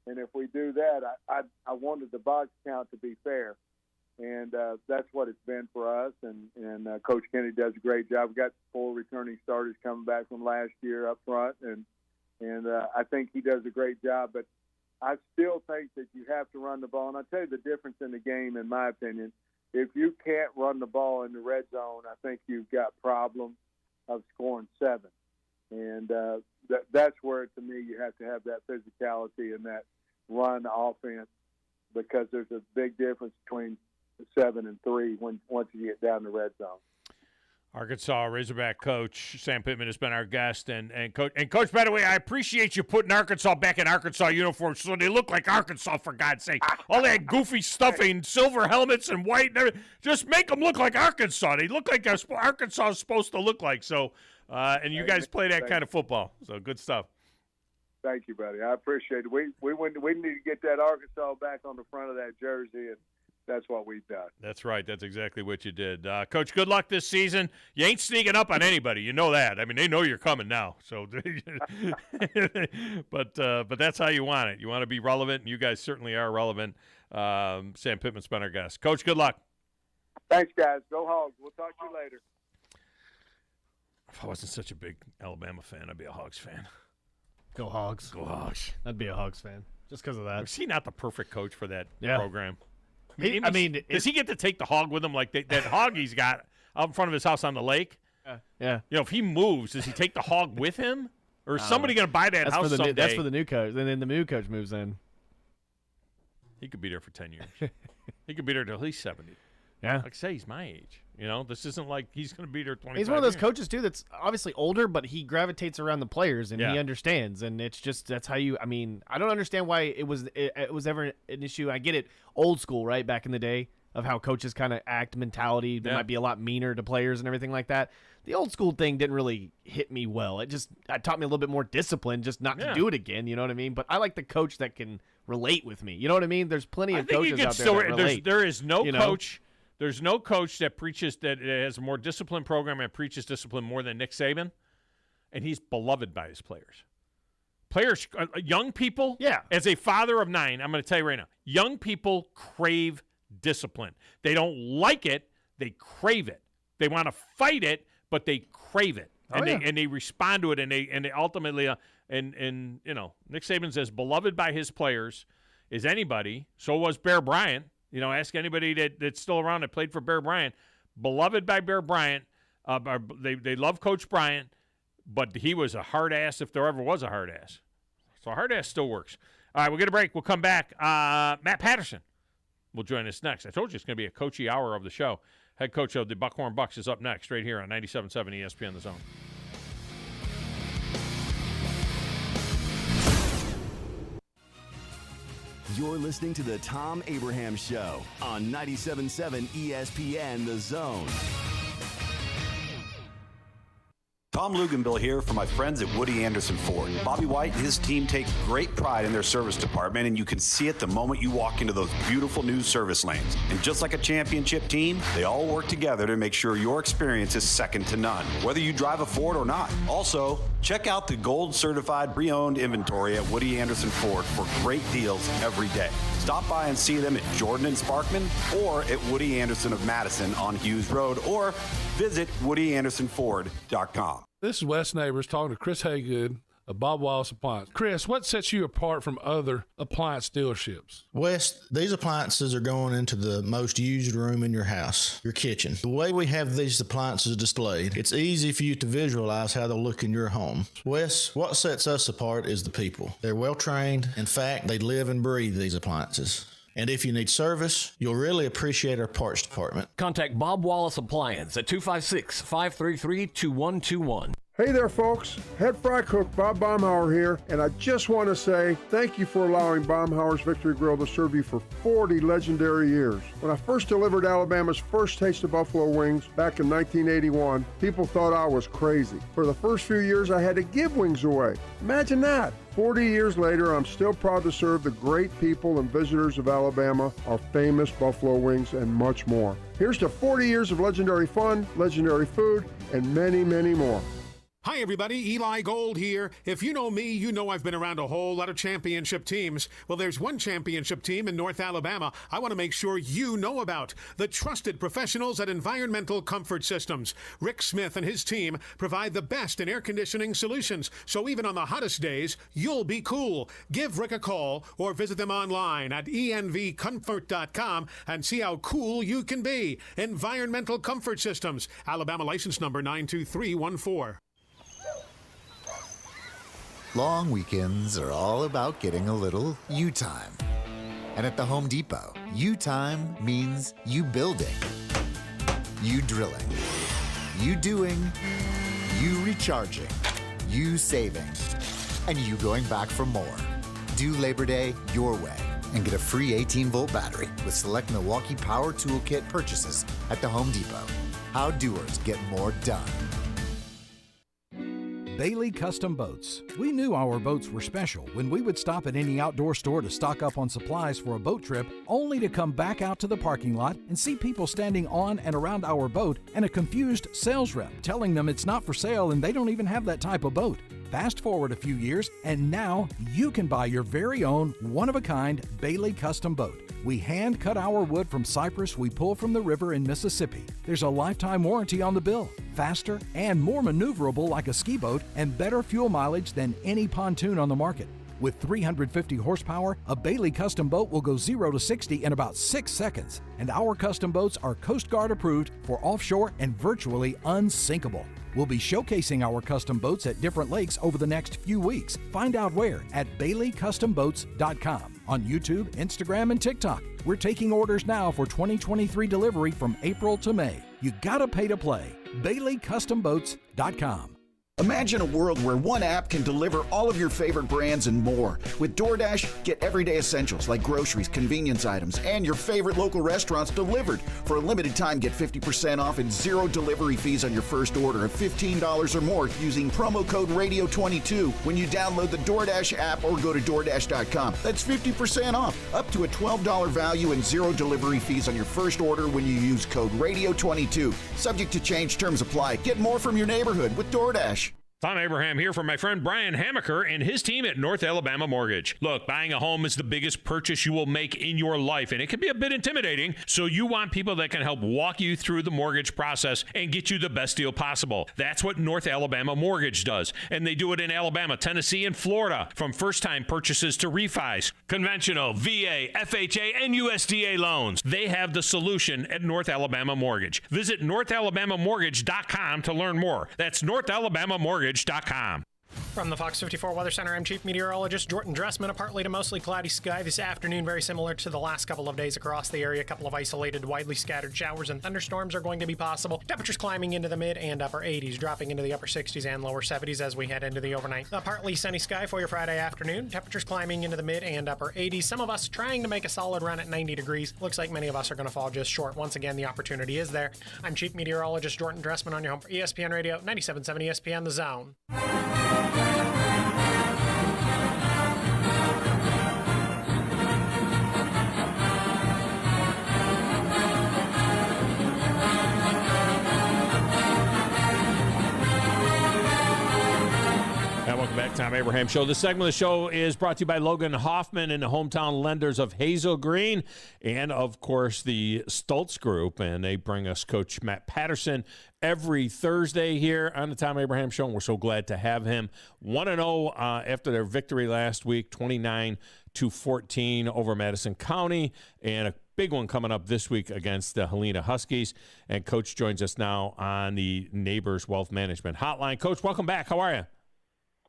And if we do that, I wanted the box count to be fair. And that's what it's been for us. And Coach Kennedy does a great job. We've got 4 returning starters coming back from last year up front. And I think he does a great job. But I still think that you have to run the ball. And I'll tell you the difference in the game, in my opinion. If you can't run the ball in the red zone, I think you've got problems of scoring 7. And that's where, to me, you have to have that physicality and that run offense, because there's a big difference between 7 and 3 once you get down the red zone. Arkansas Razorback coach Sam Pittman has been our guest, and coach. By the way, I appreciate you putting Arkansas back in Arkansas uniforms so they look like Arkansas. For God's sake, all that goofy stuff and silver helmets and white, and everything, just make them look like Arkansas. They look like Arkansas is supposed to look like. So, and you guys play that kind of football. So good stuff. Thank you, buddy. I appreciate it. We need to get that Arkansas back on the front of that jersey, and that's what we've done. That's right. That's exactly what you did. Coach, good luck this season. You ain't sneaking up on anybody. You know that. I mean, they know you're coming now. So, but that's how you want it. You want to be relevant, and you guys certainly are relevant. Sam Pittman's been our guest. Coach, good luck. Thanks, guys. Go Hogs. We'll talk to you later. If I wasn't such a big Alabama fan, I'd be a Hogs fan. Go Hogs. Go Hogs. I'd be a Hogs fan just because of that. Is he not the perfect coach for that program? Does he get to take the hog with him like that hog he's got out in front of his house on the lake? Yeah. If he moves, does he take the hog with him? Or is somebody going to buy that house someday? That's for the new coach. And then the new coach moves in. He could be there for 10 years. He could be there till at least 70. Yeah. Like I say, he's my age. This isn't like he's going to be there 25 He's one of those years. coaches, too, that's obviously older, but he gravitates around the players, and he understands. And it's just, that's how I don't understand why it was ever an issue. I get it, old school, right, back in the day, of how coaches kind of act, mentality. They might be a lot meaner to players and everything like that. The old school thing didn't really hit me well. It taught me a little bit more discipline, just not to do it again, you know what I mean? But I like the coach that can relate with me. You know what I mean? There's plenty of coaches out there that relate. There is no coach... There's no coach that has a more disciplined program and preaches discipline more than Nick Saban, and he's beloved by his players. Young people, as a father of 9, I'm going to tell you right now, young people crave discipline. They don't like it, they crave it. They want to fight it, but they crave it. And they respond to it, and they ultimately Nick Saban's as beloved by his players as anybody. So was Bear Bryant. Ask anybody that's still around that played for Bear Bryant. Beloved by Bear Bryant. They love Coach Bryant, but he was a hard ass if there ever was a hard ass. So a hard ass still works. All right, we'll get a break. We'll come back. Matt Patterson will join us next. I told you it's going to be a coachy hour of the show. Head coach of the Buckhorn Bucks is up next right here on 97.7 ESPN The Zone. You're listening to the Thom Abraham Show on 97.7 ESPN The Zone. Tom Luganbill here for my friends at Woody Anderson Ford. Bobby White and his team take great pride in their service department, and you can see it the moment you walk into those beautiful new service lanes. And just like a championship team, they all work together to make sure your experience is second to none, whether you drive a Ford or not. Also, check out the gold certified pre-owned inventory at Woody Anderson Ford for great deals every day. Stop by and see them at Jordan and Sparkman or at Woody Anderson of Madison on Hughes Road, or visit WoodyAndersonFord.com. This is Wes Neighbors talking to Chris Haygood of Bob Wallace Appliance. Chris, what sets you apart from other appliance dealerships? Wes, these appliances are going into the most used room in your house, your kitchen. The way we have these appliances displayed, it's easy for you to visualize how they'll look in your home. Wes, what sets us apart is the people. They're well trained. In fact, they live and breathe these appliances. And if you need service, you'll really appreciate our parts department. Contact Bob Wallace Appliance at 256-533-2121. Hey there, folks. Head fry cook Bob Baumhauer here, and I just want to say thank you for allowing Baumhauer's Victory Grill to serve you for 40 legendary years. When I first delivered Alabama's first taste of buffalo wings back in 1981, people thought I was crazy. For the first few years, I had to give wings away. Imagine that. 40 years later, I'm still proud to serve the great people and visitors of Alabama, our famous buffalo wings, and much more. Here's to 40 years of legendary fun, legendary food, and many, many more. Hi, everybody. Eli Gold here. If you know me, you know I've been around a whole lot of championship teams. Well, there's one championship team in North Alabama I want to make sure you know about. The trusted professionals at Environmental Comfort Systems. Rick Smith and his team provide the best in air conditioning solutions, so even on the hottest days, you'll be cool. Give Rick a call or visit them online at envcomfort.com and see how cool you can be. Environmental Comfort Systems. Alabama license number 92314. Long weekends are all about getting a little you time. And at the Home Depot, you time means you building, you drilling, you doing, you recharging, you saving, and you going back for more. Do Labor Day your way and get a free 18-volt battery with select Milwaukee Power Toolkit purchases at the Home Depot. How doers get more done. Bailey Custom Boats. We knew our boats were special when we would stop at any outdoor store to stock up on supplies for a boat trip, only to come back out to the parking lot and see people standing on and around our boat and a confused sales rep telling them it's not for sale and they don't even have that type of boat. Fast forward a few years, and now you can buy your very own one-of-a-kind Bailey Custom Boat. We hand cut our wood from cypress we pull from the river in Mississippi. There's a lifetime warranty on the bill, faster and more maneuverable like a ski boat, and better fuel mileage than any pontoon on the market. With 350 horsepower, a Bailey Custom Boat will go 0 to 60 in about 6 seconds, and our custom boats are Coast Guard approved for offshore and virtually unsinkable. We'll be showcasing our custom boats at different lakes over the next few weeks. Find out where at BaileyCustomBoats.com, on YouTube, Instagram, and TikTok. We're taking orders now for 2023 delivery from April to May. You gotta pay to play. BaileyCustomBoats.com. Imagine a world where one app can deliver all of your favorite brands and more. With DoorDash, get everyday essentials like groceries, convenience items, and your favorite local restaurants delivered. For a limited time, get 50% off and 0 delivery fees on your first order of $15 or more using promo code RADIO22 when you download the DoorDash app or go to DoorDash.com. That's 50% off, up to a $12 value and 0 delivery fees on your first order when you use code RADIO22. Subject to change, terms apply. Get more from your neighborhood with DoorDash. Thom Abraham here from my friend Brian Hamaker and his team at North Alabama Mortgage. Look, buying a home is the biggest purchase you will make in your life, and it can be a bit intimidating, so you want people that can help walk you through the mortgage process and get you the best deal possible. That's what North Alabama Mortgage does, and they do it in Alabama, Tennessee, and Florida, from first-time purchases to refis, conventional, VA, FHA, and USDA loans. They have the solution at North Alabama Mortgage. Visit NorthAlabamaMortgage.com to learn more. That's NorthAlabamaMortgage.com. From the Fox 54 Weather Center, I'm Chief Meteorologist Jordan Dressman. A partly to mostly cloudy sky this afternoon, very similar to the last couple of days across the area. A couple of isolated, widely scattered showers and thunderstorms are going to be possible. Temperatures climbing into the mid and upper 80s, dropping into the upper 60s and lower 70s as we head into the overnight. A partly sunny sky for your Friday afternoon. Temperatures climbing into the mid and upper 80s. Some of us trying to make a solid run at 90 degrees. Looks like many of us are going to fall just short. Once again, the opportunity is there. I'm Chief Meteorologist Jordan Dressman on your home for ESPN Radio, 97.7 ESPN The Zone. And welcome back to Thom Abraham Show. This segment of the show is brought to you by Logan Hoffman and the hometown lenders of Hazel Green and, of course, the Stoltz Group. And they bring us Coach Matt Patterson every Thursday here on the Thom Abraham Show. And we're so glad to have him. 1-0 after their victory last week, 29-14 over Madison County. And a big one coming up this week against the Helena Huskies. And Coach joins us now on the Neighbors Wealth Management Hotline. Coach, welcome back. How are you?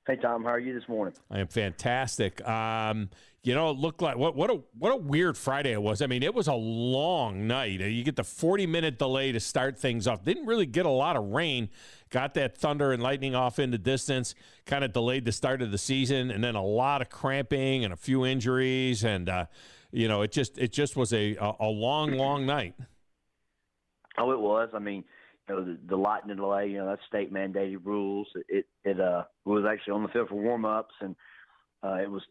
Hey, Tom, how are you this morning? I am fantastic. It looked like what a weird Friday it was. I mean, it was a long night. You get the 40-minute delay to start things off. Didn't really get a lot of rain. Got that thunder and lightning off in the distance. Kind of delayed the start of the season, and then a lot of cramping and a few injuries, and it just was a long night. Oh, it was. I mean, the lightning delay, that's state mandated rules. It was actually on the field for warm-ups, and it was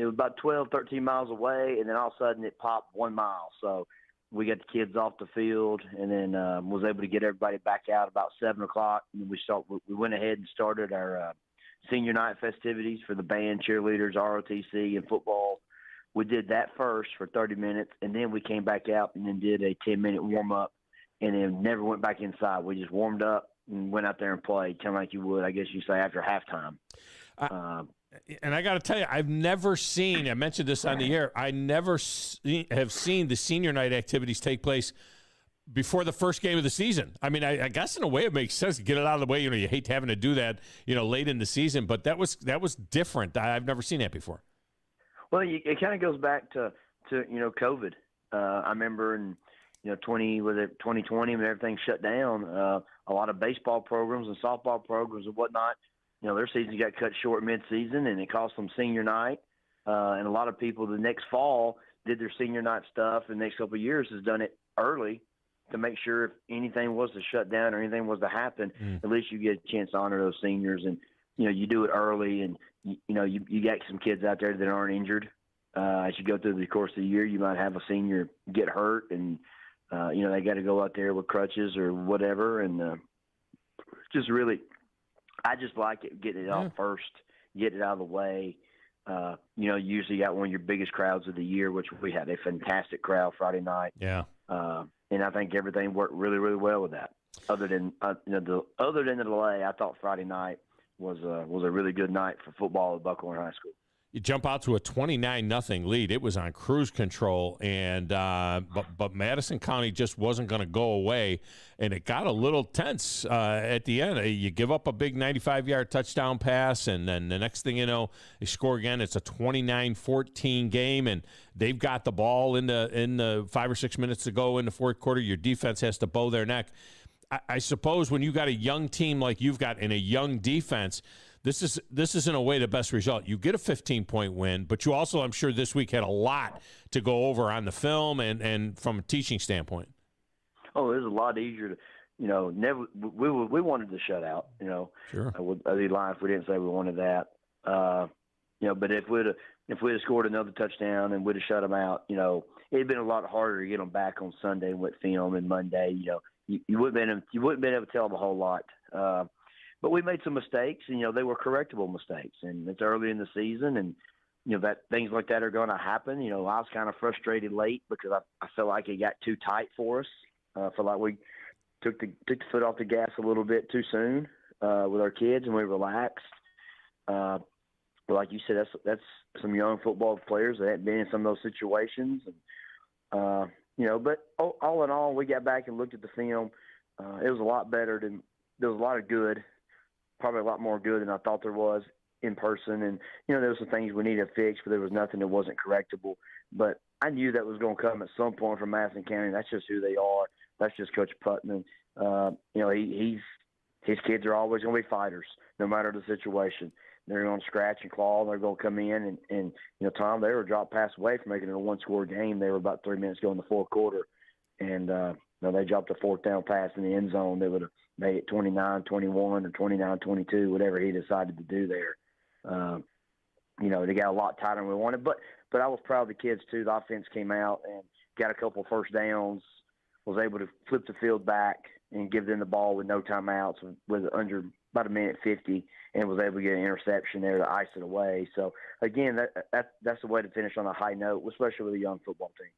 about 12, 13 miles away, and then all of a sudden it popped 1 mile. So we got the kids off the field, and then was able to get everybody back out about 7 o'clock. And we went ahead and started our senior night festivities for the band, cheerleaders, ROTC, and football. We did that first for 30 minutes, and then we came back out and then did a 10-minute warm-up. And then never went back inside. We just warmed up and went out there and played, kind of like you would, I guess you say, after halftime. And I got to tell you, I've never seen, I mentioned this on the air, I never have seen the senior night activities take place before the first game of the season. I mean, I guess in a way it makes sense to get it out of the way. You hate having to do that, late in the season, but that was different. I've never seen that before. Well, it kind of goes back to COVID. I remember in 2020 when everything shut down, a lot of baseball programs and softball programs and whatnot, their season got cut short mid-season, and it cost them senior night. And a lot of people the next fall did their senior night stuff, and the next couple of years has done it early to make sure if anything was to shut down or anything was to happen, at least you get a chance to honor those seniors. And, you do it early, and, you got some kids out there that aren't injured. As you go through the course of the year, you might have a senior get hurt, and they got to go out there with crutches or whatever, and just really, I just like it, getting it off first, get it out of the way. Usually got one of your biggest crowds of the year, which we had a fantastic crowd Friday night. Yeah. And I think everything worked really, really well with that. Other than the delay, I thought Friday night was a really good night for football at Buckhorn High School. You jump out to a 29-0 lead. It was on cruise control, and but Madison County just wasn't going to go away, and it got a little tense at the end. You give up a big 95-yard touchdown pass, and then the next thing you know, they score again. It's a 29-14 game, and they've got the ball in the 5 or 6 minutes to go in the fourth quarter. Your defense has to bow their neck. I suppose when you got a young team like you've got and a young defense, this is in a way the best result. You get a 15-point win, but you also, I'm sure, this week had a lot to go over on the film and from a teaching standpoint. Oh, it was a lot easier to, never. We wanted the shutout. Sure. I'd be lying if we didn't say we wanted that. But if we'd have scored another touchdown and we'd have shut them out, it'd been a lot harder to get them back on Sunday with film and Monday. You wouldn't been able to tell them a whole lot. But we made some mistakes, and, they were correctable mistakes. And it's early in the season, and, that things like that are going to happen. I was kind of frustrated late because I felt like it got too tight for us. I felt like we took the foot off the gas a little bit too soon with our kids, and we relaxed. But like you said, that's some young football players that hadn't been in some of those situations. And, but all in all, we got back and looked at the film. It was a lot better than – there was a lot of good. Probably a lot more good than I thought there was in person. And, there was some things we needed to fix, but there was nothing that wasn't correctable. But I knew that was going to come at some point from Madison County. That's just who they are. That's just Coach Putman. His kids are always going to be fighters, no matter the situation. They're going to scratch and claw. They're going to come in. And Tom, they were dropped pass away from making it a one-score game. They were about 3 minutes ago in the fourth quarter. And, they dropped a fourth down pass in the end zone. They would have made it 29-21 or 29-22, whatever he decided to do there. They got a lot tighter than we wanted. But I was proud of the kids, too. The offense came out and got a couple first downs, was able to flip the field back and give them the ball with no timeouts, with under about a minute 50 and was able to get an interception there to ice it away. So, again, that's the way to finish on a high note, especially with a young football team.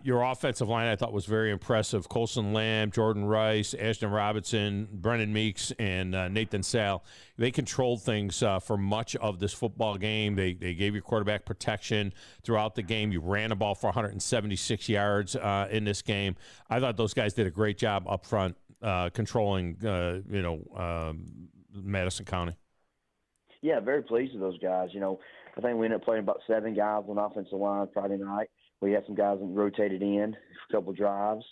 Your offensive line, I thought, was very impressive. Colson Lamb, Jordan Rice, Ashton Robinson, Brennan Meeks, and Nathan Sale. They controlled things for much of this football game. They gave your quarterback protection throughout the game. You ran the ball for 176 yards in this game. I thought those guys did a great job up front controlling, Madison County. Yeah, very pleased with those guys. I think we ended up playing about 7 guys on offensive line Friday night. We had some guys that rotated in for a couple drives.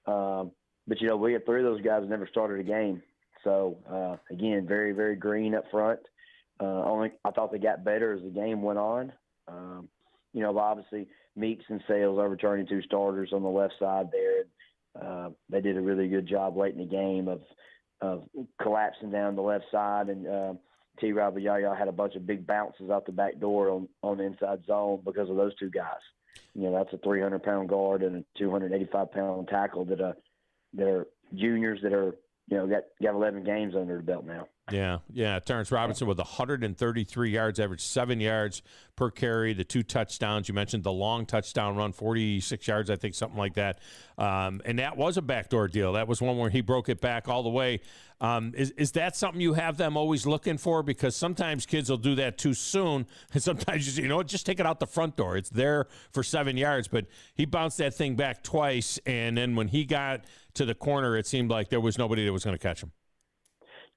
But, we had 3 of those guys that never started a game. So, again, very, very green up front. I thought they got better as the game went on. Obviously, Meeks and Sales are returning 2 starters on the left side there. They did a really good job late in the game of collapsing down the left side. And T-Rob Yaya had a bunch of big bounces out the back door on the inside zone because of those 2 guys. That's a 300-pound guard and a 285-pound tackle that are juniors that are, got 11 games under the belt now. Yeah. Terrence Robinson with 133 yards, averaged 7 yards per carry, the 2 touchdowns. You mentioned the long touchdown run, 46 yards, I think, something like that. And that was a backdoor deal. That was one where he broke it back all the way. Is that something you have them always looking for? Because sometimes kids will do that too soon, and sometimes just take it out the front door. It's there for 7 yards, but he bounced that thing back twice, and then when he got to the corner, it seemed like there was nobody that was going to catch him.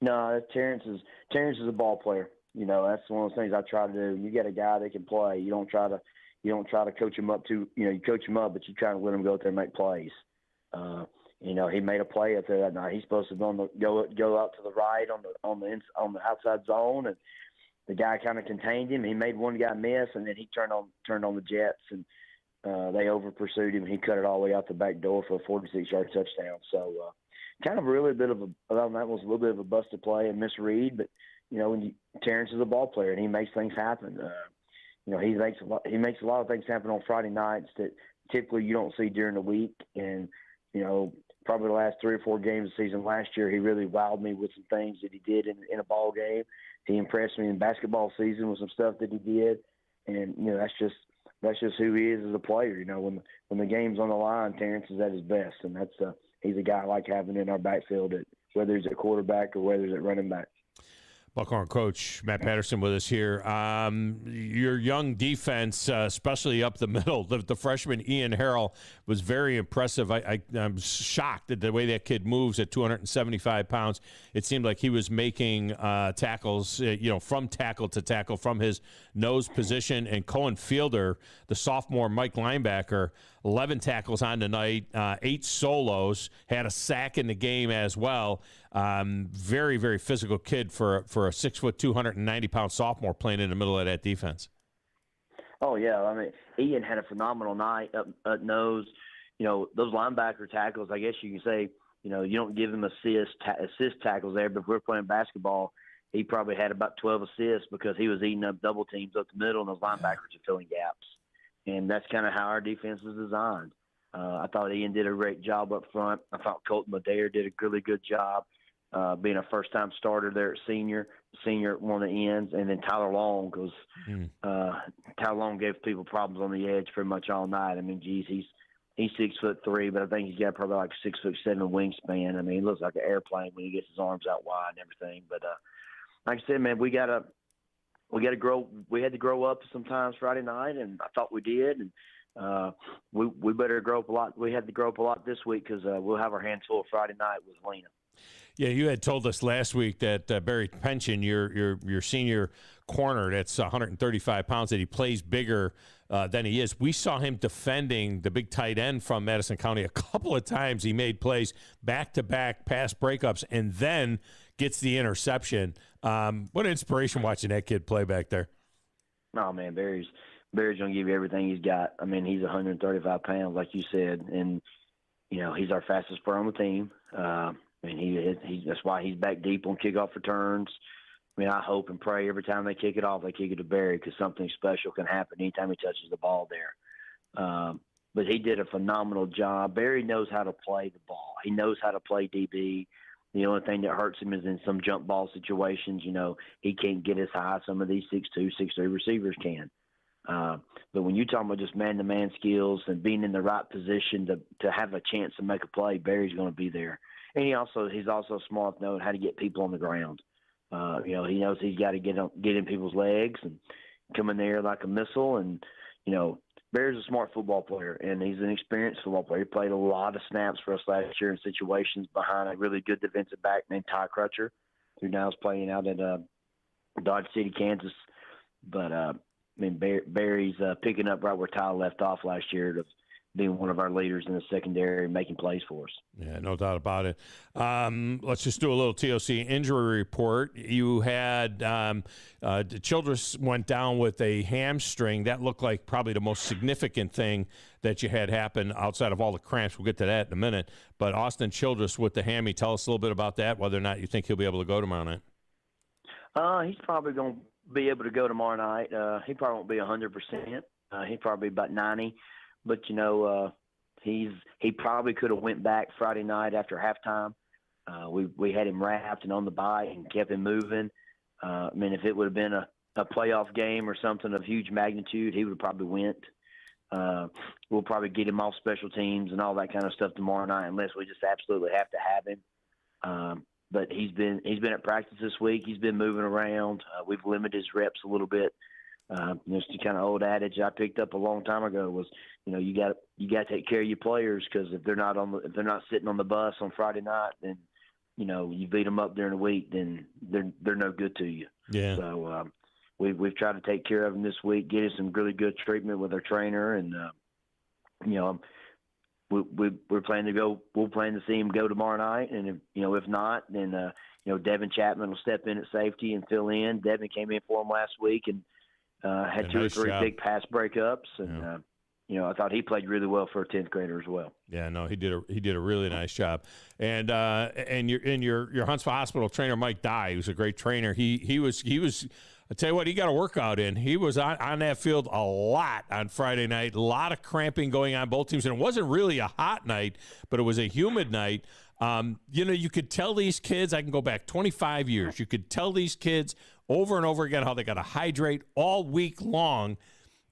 No, Terrence is a ball player. That's one of those things I try to do. You get a guy that can play. You don't try to coach him up you coach him up, but you try to let him go out there and make plays. He made a play up there that night. He's supposed to go out to the right on the outside zone, and the guy kind of contained him. He made one guy miss, and then he turned on the jets, and they over pursued him. He cut it all the way out the back door for a 46-yard touchdown. So. Kind of really that was a little bit of a busted play and misread, but Terrence is a ball player and he makes things happen. He makes a lot of things happen on Friday nights that typically you don't see during the week. And probably the last 3 or 4 games of the season last year, he really wowed me with some things that he did in a ball game. He impressed me in basketball season with some stuff that he did, and that's just who he is as a player. When the game's on the line, Terrence is at his best, and that's he's a guy I like having in our backfield, whether he's at quarterback or whether he's at running back. Buckhorn coach Matt Patterson with us here. Your young defense, especially up the middle, the freshman Ian Harrell was very impressive. I'm shocked at the way that kid moves at 275 pounds. It seemed like he was making tackles, from tackle to tackle from his nose position. And Cohen Fielder, the sophomore Mike linebacker, 11 tackles on the night, 8 solos, had a sack in the game as well. Very, very physical kid for a 6', 290-pound sophomore playing in the middle of that defense. Oh yeah, Ian had a phenomenal night up nose. Those linebacker tackles. I guess you can say, you don't give him assist tackles there, but if we're playing basketball, he probably had about 12 assists because he was eating up double teams up the middle, and those linebackers are filling gaps. And that's kind of how our defense is designed. I thought Ian did a great job up front. I thought Colton Madare did a really good job being a first-time starter there at senior at one of the ends. And then Tyler Long, because Tyler Long gave people problems on the edge pretty much all night. He's 6'3", but I think he's got probably like 6'7" wingspan. He looks like an airplane when he gets his arms out wide and everything. But like I said, man, we got to grow. We had to grow up sometimes Friday night, and I thought we did. And we better grow up a lot. We had to grow up a lot this week because we'll have our hands full Friday night with Lena. Yeah, you had told us last week that Barry Pension, your senior corner, that's 135 pounds, that he plays bigger than he is. We saw him defending the big tight end from Madison County a couple of times. He made plays back-to-back pass breakups and then gets the interception. What an inspiration watching that kid play back there. Oh, man, Barry's going to give you everything he's got. He's 135 pounds, like you said, and, he's our fastest player on the team. That's why he's back deep on kickoff returns. I hope and pray every time they kick it off, they kick it to Barry because something special can happen anytime he touches the ball there. But he did a phenomenal job. Barry knows how to play the ball. He knows how to play DB. The only thing that hurts him is in some jump ball situations. He can't get as high as some of these 6'2", 6'3" receivers can. But when you talk about just man-to-man skills and being in the right position to have a chance to make a play, Barry's going to be there. And he's also smart to know how to get people on the ground. He knows he's got to get in people's legs and come in there like a missile. And Barry's a smart football player, and he's an experienced football player. He played a lot of snaps for us last year in situations behind a really good defensive back named Ty Crutcher, who now is playing out at Dodge City, Kansas. But Barry's picking up right where Ty left off last year to being one of our leaders in the secondary and making plays for us. Yeah, no doubt about it. Let's just do a little TOC injury report. You had Childress went down with a hamstring. That looked like probably the most significant thing that you had happen outside of all the cramps. We'll get to that in a minute. But Austin Childress with the hammy, tell us a little bit about that, whether or not you think he'll be able to go tomorrow night. He's probably going to be able to go tomorrow night. He probably won't be 100%. He'll probably be about 90%. But, he probably could have went back Friday night after halftime. We had him wrapped and on the bike and kept him moving. If it would have been a playoff game or something of huge magnitude, he would have probably went. We'll probably get him off special teams and all that kind of stuff tomorrow night unless we just absolutely have to have him. But he's been at practice this week. He's been moving around. We've limited his reps a little bit. Just the kind of old adage I picked up a long time ago was, you got to take care of your players, because if they're not sitting on the bus on Friday night, then you beat them up during the week, then they're no good to you. Yeah. So we've tried to take care of them this week, get him some really good treatment with our trainer, and we're planning to go. We'll plan to see him go tomorrow night, and if not, then Devin Chapman will step in at safety and fill in. Devin came in for him last week and had two or three big pass breakups, and I thought he played really well for a 10th grader as well. Yeah, no, he did a really nice job. And your Huntsville Hospital trainer Mike Dye, who's a great trainer, he was I tell you what, he got a workout in. He was on that field a lot on Friday night. A lot of cramping going on both teams, and it wasn't really a hot night, but it was a humid night. You could tell these kids, I can go back 25 years, you could tell these kids over and over again how they got to hydrate all week long,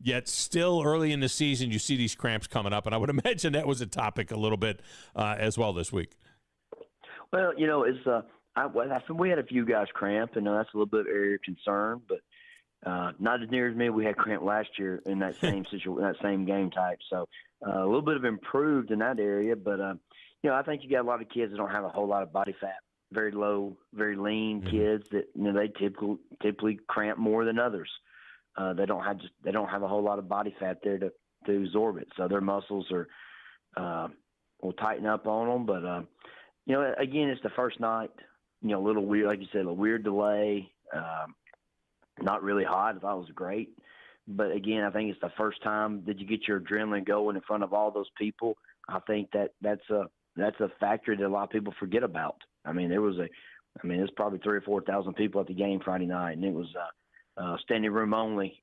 yet still early in the season you see these cramps coming up, and I would imagine that was a topic a little bit as well this week. Well, it's I think we had a few guys cramp, and that's a little bit of area of concern, but not as near as me. We had cramp last year in that same situation, that same game type, so a little bit of improved in that area, but I think you got a lot of kids that don't have a whole lot of body fat, very low, very lean kids that they typically cramp more than others. They don't have a whole lot of body fat there to absorb it, so their muscles will tighten up on them. But again, it's the first night. A little weird, like you said, a weird delay. Not really hot. I thought it was great, but again, I think it's the first time that you get your adrenaline going in front of all those people. I think that's a factor that a lot of people forget about. There's probably 3,000 or 4,000 people at the game Friday night, and it was standing room only,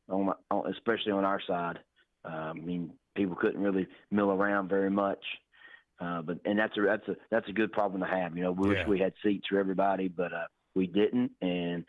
especially on our side. People couldn't really mill around very much, but that's a good problem to have. We wish we had seats for everybody, but we didn't. And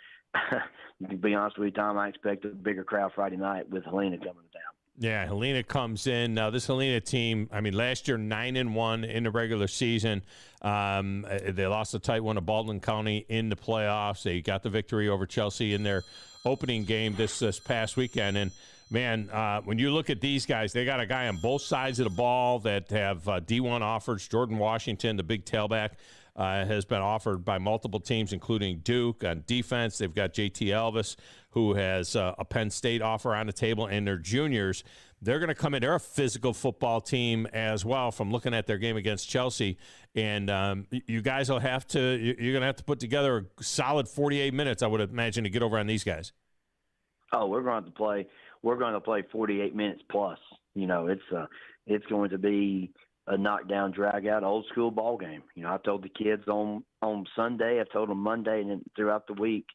to be honest with you, Tom, I expect a bigger crowd Friday night with Helena coming to town. Yeah, Helena comes in. Now, this Helena team, last year 9-1 in the regular season. They lost a tight one to Baldwin County in the playoffs. They got the victory over Chelsea in their opening game this past weekend. And, man, when you look at these guys, they got a guy on both sides of the ball that have D1 offers. Jordan Washington, the big tailback, has been offered by multiple teams, including Duke. On defense, they've got JT Elvis, who has a Penn State offer on the table, and their juniors. They're going to come in. They're a physical football team as well from looking at their game against Chelsea. And you guys will have to – you're going to have to put together a solid 48 minutes, I would imagine, to get over on these guys. Oh, we're going to play 48 minutes plus. It's going to be a knockdown, drag-out, old-school ball game. I told the kids on Sunday, I told them Monday, and then throughout the week,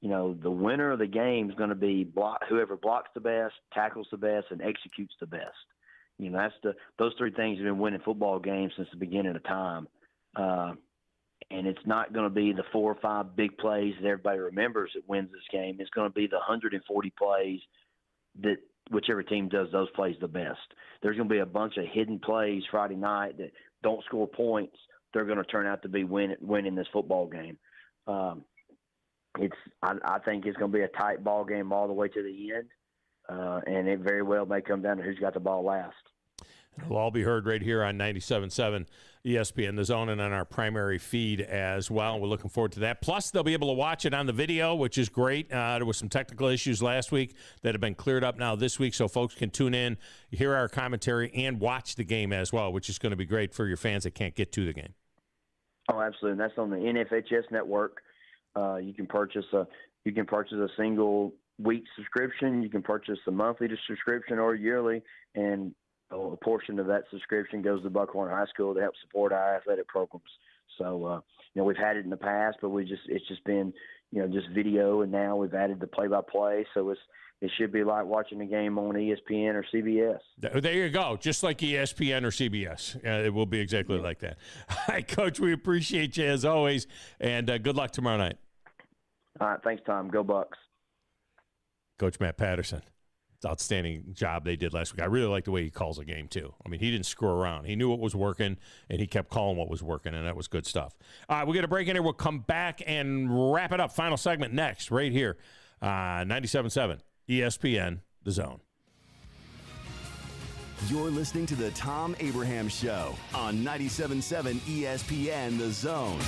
the winner of the game is going to be whoever blocks the best, tackles the best, and executes the best. Those three things have been winning football games since the beginning of time. And it's not going to be the 4 or 5 big plays that everybody remembers that wins this game. It's going to be the 140 plays that whichever team does those plays the best. There's going to be a bunch of hidden plays Friday night that don't score points. They're going to turn out to be winning this football game. I think it's going to be a tight ball game all the way to the end, and it very well may come down to who's got the ball last. It'll all be heard right here on 97.7 ESPN, The Zone, and on our primary feed as well. We're looking forward to that. Plus, they'll be able to watch it on the video, which is great. There was some technical issues last week that have been cleared up now this week, so folks can tune in, hear our commentary, and watch the game as well, which is going to be great for your fans that can't get to the game. Oh, absolutely. And that's on the NFHS network. You can purchase a single week subscription. You can purchase a monthly subscription or yearly, and a portion of that subscription goes to Buckhorn High School to help support our athletic programs. So, we've had it in the past, but it's just been, just video, and now we've added the play-by-play. So it should be like watching a game on ESPN or CBS. There you go. Just like ESPN or CBS. It will be exactly like that. All right, Coach, we appreciate you as always, and good luck tomorrow night. All right, thanks, Tom. Go Bucks. Coach Matt Patterson. Outstanding job they did last week. I really like the way he calls a game, too. I mean, he didn't screw around. He knew what was working, and he kept calling what was working, and that was good stuff. We'll get a break in here. We'll come back and wrap it up. Final segment next, right here. 97.7 ESPN, The Zone. You're listening to the Thom Abraham Show on 97.7 ESPN, The Zone.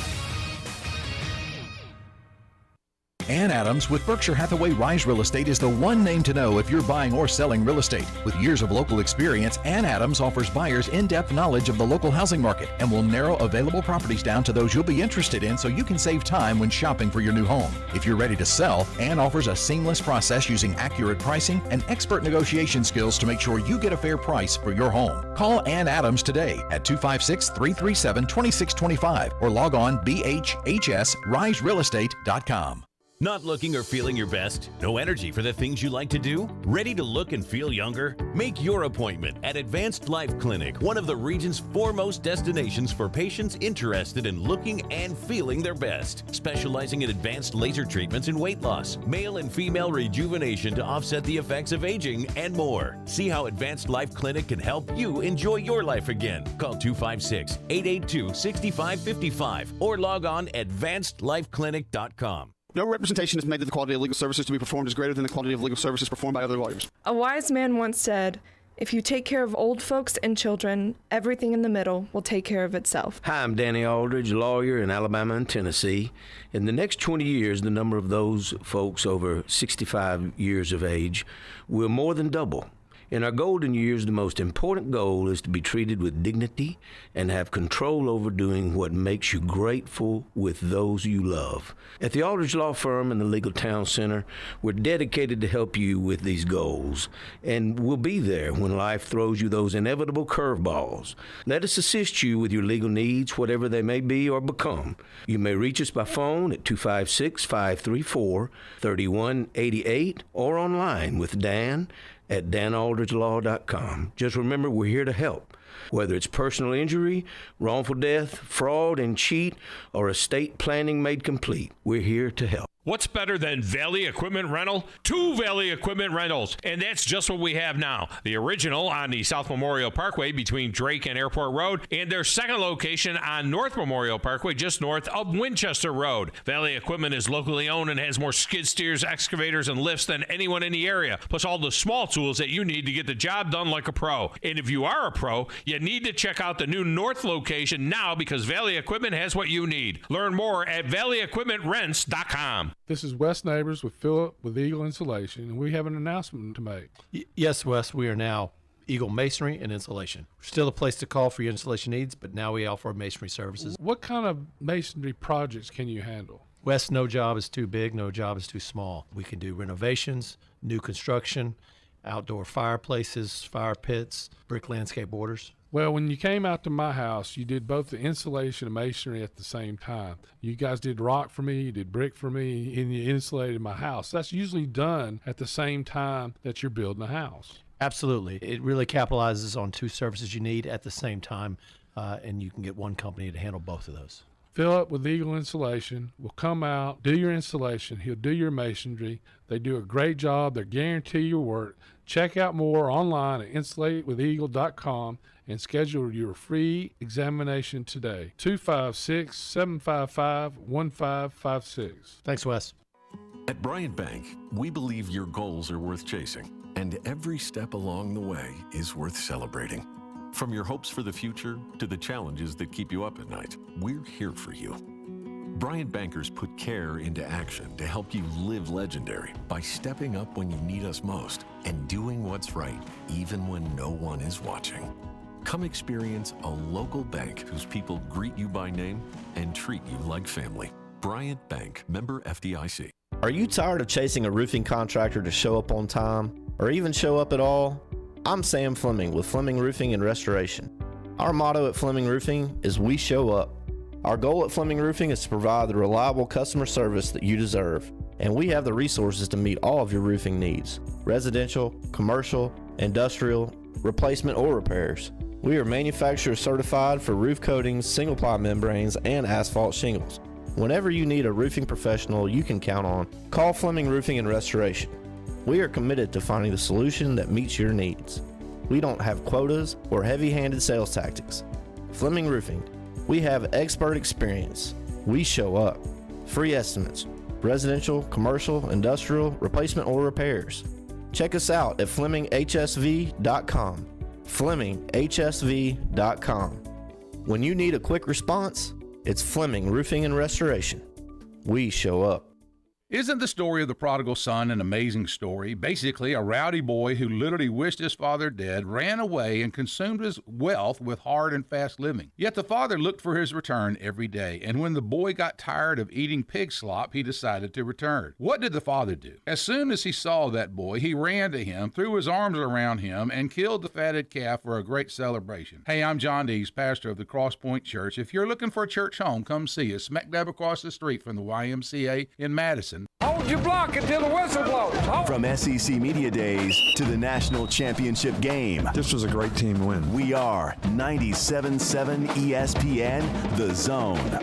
Ann Adams with Berkshire Hathaway Rise Real Estate is the one name to know if you're buying or selling real estate. With years of local experience, Ann Adams offers buyers in-depth knowledge of the local housing market and will narrow available properties down to those you'll be interested in so you can save time when shopping for your new home. If you're ready to sell, Ann offers a seamless process using accurate pricing and expert negotiation skills to make sure you get a fair price for your home. Call Ann Adams today at 256-337-2625 or log on bhhsriserealestate.com. Not looking or feeling your best? No energy for the things you like to do? Ready to look and feel younger? Make your appointment at Advanced Life Clinic, one of the region's foremost destinations for patients interested in looking and feeling their best. Specializing in advanced laser treatments and weight loss, male and female rejuvenation to offset the effects of aging, and more. See how Advanced Life Clinic can help you enjoy your life again. Call 256-882-6555 or log on advancedlifeclinic.com. No representation is made that the quality of legal services to be performed is greater than the quality of legal services performed by other lawyers. A wise man once said, if you take care of old folks and children, everything in the middle will take care of itself. Hi, I'm Danny Aldridge, lawyer in Alabama and Tennessee. In the next 20 years, the number of those folks over 65 years of age will more than double. In our golden years, the most important goal is to be treated with dignity and have control over doing what makes you grateful with those you love. At the Aldridge Law Firm and the Legal Town Center, we're dedicated to help you with these goals, and we'll be there when life throws you those inevitable curveballs. Let us assist you with your legal needs, whatever they may be or become. You may reach us by phone at 256-534-3188 or online with Dan at danaldridgelaw.com. Just remember, we're here to help. Whether it's personal injury, wrongful death, fraud and cheat, or estate planning made complete, we're here to help. What's better than Valley Equipment Rental? 2 Valley Equipment Rentals, and that's just what we have now. The original on the South Memorial Parkway between Drake and Airport Road, and their second location on North Memorial Parkway just north of Winchester Road. Valley Equipment is locally owned and has more skid steers, excavators, and lifts than anyone in the area, plus all the small tools that you need to get the job done like a pro. And if you are a pro, you need to check out the new North location now because Valley Equipment has what you need. Learn more at valleyequipmentrents.com. This is Wes Neighbors with Philip with Eagle Insulation, and we have an announcement to make. Yes, Wes, we are now Eagle Masonry and Insulation. We're still a place to call for your insulation needs, but now we offer masonry services. What kind of masonry projects can you handle? Wes, no job is too big, no job is too small. We can do renovations, new construction, outdoor fireplaces, fire pits, brick landscape borders. Well, when you came out to my house, you did both the insulation and masonry at the same time. You guys did rock for me, you did brick for me, and you insulated my house. That's usually done at the same time that you're building a house. Absolutely. It really capitalizes on 2 services you need at the same time, and you can get one company to handle both of those. Fill up with Eagle Insulation. We'll come out, do your installation. He'll do your masonry. They do a great job. They guarantee your work. Check out more online at insulatewitheagle.com and schedule your free examination today. 256-755-1556. Thanks, Wes. At Bryant Bank, we believe your goals are worth chasing, and every step along the way is worth celebrating. From your hopes for the future to the challenges that keep you up at night, we're here for you. Bryant bankers put care into action to help you live legendary by stepping up when you need us most and doing what's right even when no one is watching. Come experience a local bank whose people greet you by name and treat you like family. Bryant Bank, member FDIC. Are you tired of chasing a roofing contractor to show up on time or even show up at all? I'm Sam Fleming with Fleming Roofing and Restoration. Our motto at Fleming Roofing is we show up. Our goal at Fleming Roofing is to provide the reliable customer service that you deserve, and we have the resources to meet all of your roofing needs: residential, commercial, industrial, replacement, or repairs. We are manufacturer certified for roof coatings, single-ply membranes, and asphalt shingles. Whenever you need a roofing professional you can count on, call Fleming Roofing and Restoration. We are committed to finding the solution that meets your needs. We don't have quotas or heavy-handed sales tactics. Fleming Roofing, we have expert experience. We show up. Free estimates, residential, commercial, industrial, replacement, or repairs. Check us out at FlemingHSV.com. FlemingHSV.com. When you need a quick response, it's Fleming Roofing and Restoration. We show up. Isn't the story of the prodigal son an amazing story? Basically, a rowdy boy who literally wished his father dead, ran away, and consumed his wealth with hard and fast living. Yet the father looked for his return every day, and when the boy got tired of eating pig slop, he decided to return. What did the father do? As soon as he saw that boy, he ran to him, threw his arms around him, and killed the fatted calf for a great celebration. Hey, I'm John Dees, pastor of the Cross Point Church. If you're looking for a church home, come see us, smack dab across the street from the YMCA in Madison. Hold your block until the whistle blows. From SEC Media Days to the National Championship game. This was a great team win. We are 97.7 ESPN, The Zone.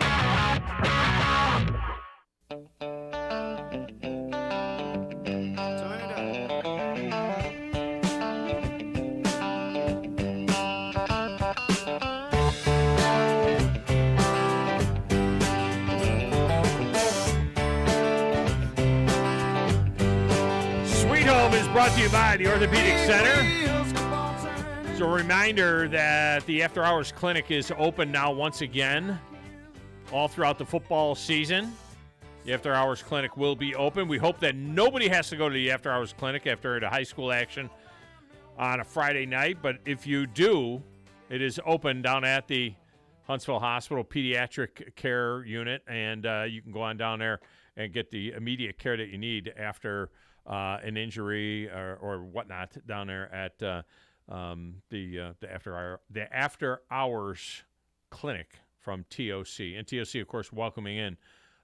Brought to you by the Orthopedic Center. So a reminder that the After Hours Clinic is open now once again all throughout the football season. The After Hours Clinic will be open. We hope that nobody has to go to the After Hours Clinic after the high school action on a Friday night. But if you do, it is open down at the Huntsville Hospital Pediatric Care Unit. And you can go on down there and get the immediate care that you need after an injury or whatnot down there at the After Hours Clinic from TOC. And TOC, of course, welcoming in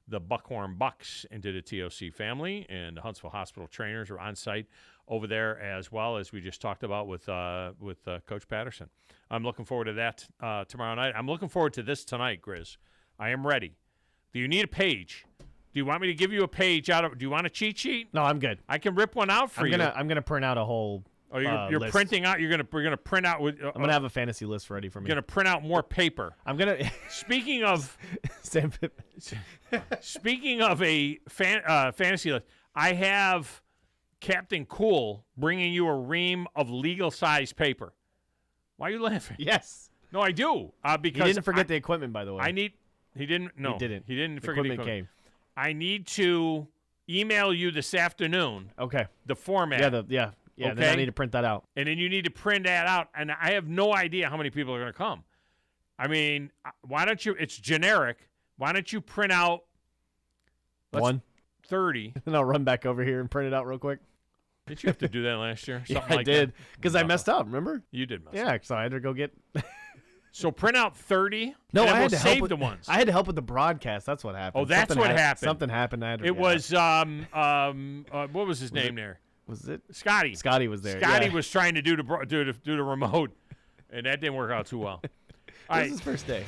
the Buckhorn Bucks into the TOC family, and the Huntsville Hospital trainers are on site over there as well, as we just talked about with Coach Patterson. I'm looking forward to that tomorrow night. I'm looking forward to this tonight, Grizz. I am ready. Do you need a page? Do you want me to give you a page out of? Do you want a cheat sheet? No, I'm good. I can rip one out for you. I'm gonna print out a whole. Oh, you're list. printing out. We're gonna print out with. I'm gonna have a fantasy list ready for me. You're gonna print out more paper. I'm gonna. Speaking of, speaking of a fantasy list, I have Captain Cool bringing you a ream of legal size paper. Why are you laughing? Yes. No, I do. Because he didn't forget the equipment, by the way. He didn't. No, he didn't. He didn't the forget the equipment. Came. I need to email you this afternoon. Okay. The format. Yeah. Okay? Then I need to print that out. And then you need to print that out. And I have no idea how many people are going to come. I mean, why don't you? It's generic. Why don't you print out 30? And I'll run back over here and print it out real quick. Did you have to do that last year? Yeah, I did. Because I messed up, remember? You did mess up. Yeah, so I had to go get... So print out 30. No, and I had to save help with the ones. I had to help with the broadcast. That's what happened. Oh, that's what happened. Something happened. It was what was his name there? Was it Scotty? Scotty was there. Scotty yeah. was trying to do the remote, and that didn't work out too well. This is his first day.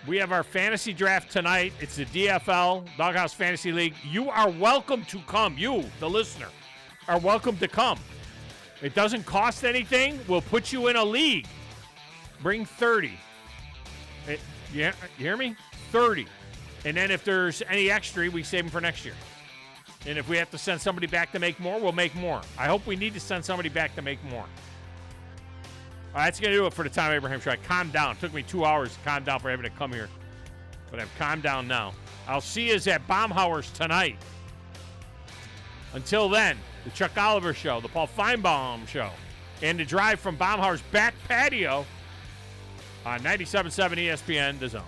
We have our fantasy draft tonight. It's the DFL, Doghouse Fantasy League. You are welcome to come. You, the listener, are welcome to come. It doesn't cost anything. We'll put you in a league. Bring 30. You hear me? 30. And then if there's any extra, we save them for next year. And if we have to send somebody back to make more, we'll make more. I hope we need to send somebody back to make more. All right, that's going to do it for the Thom Abraham Show. I calmed down. It took me 2 hours to calm down for having to come here. But I've calmed down now. I'll see you at Baumhauer's tonight. Until then, the Chuck Oliver Show, the Paul Feinbaum Show, and the drive from Baumhauer's back patio on 97.7 ESPN, The Zone.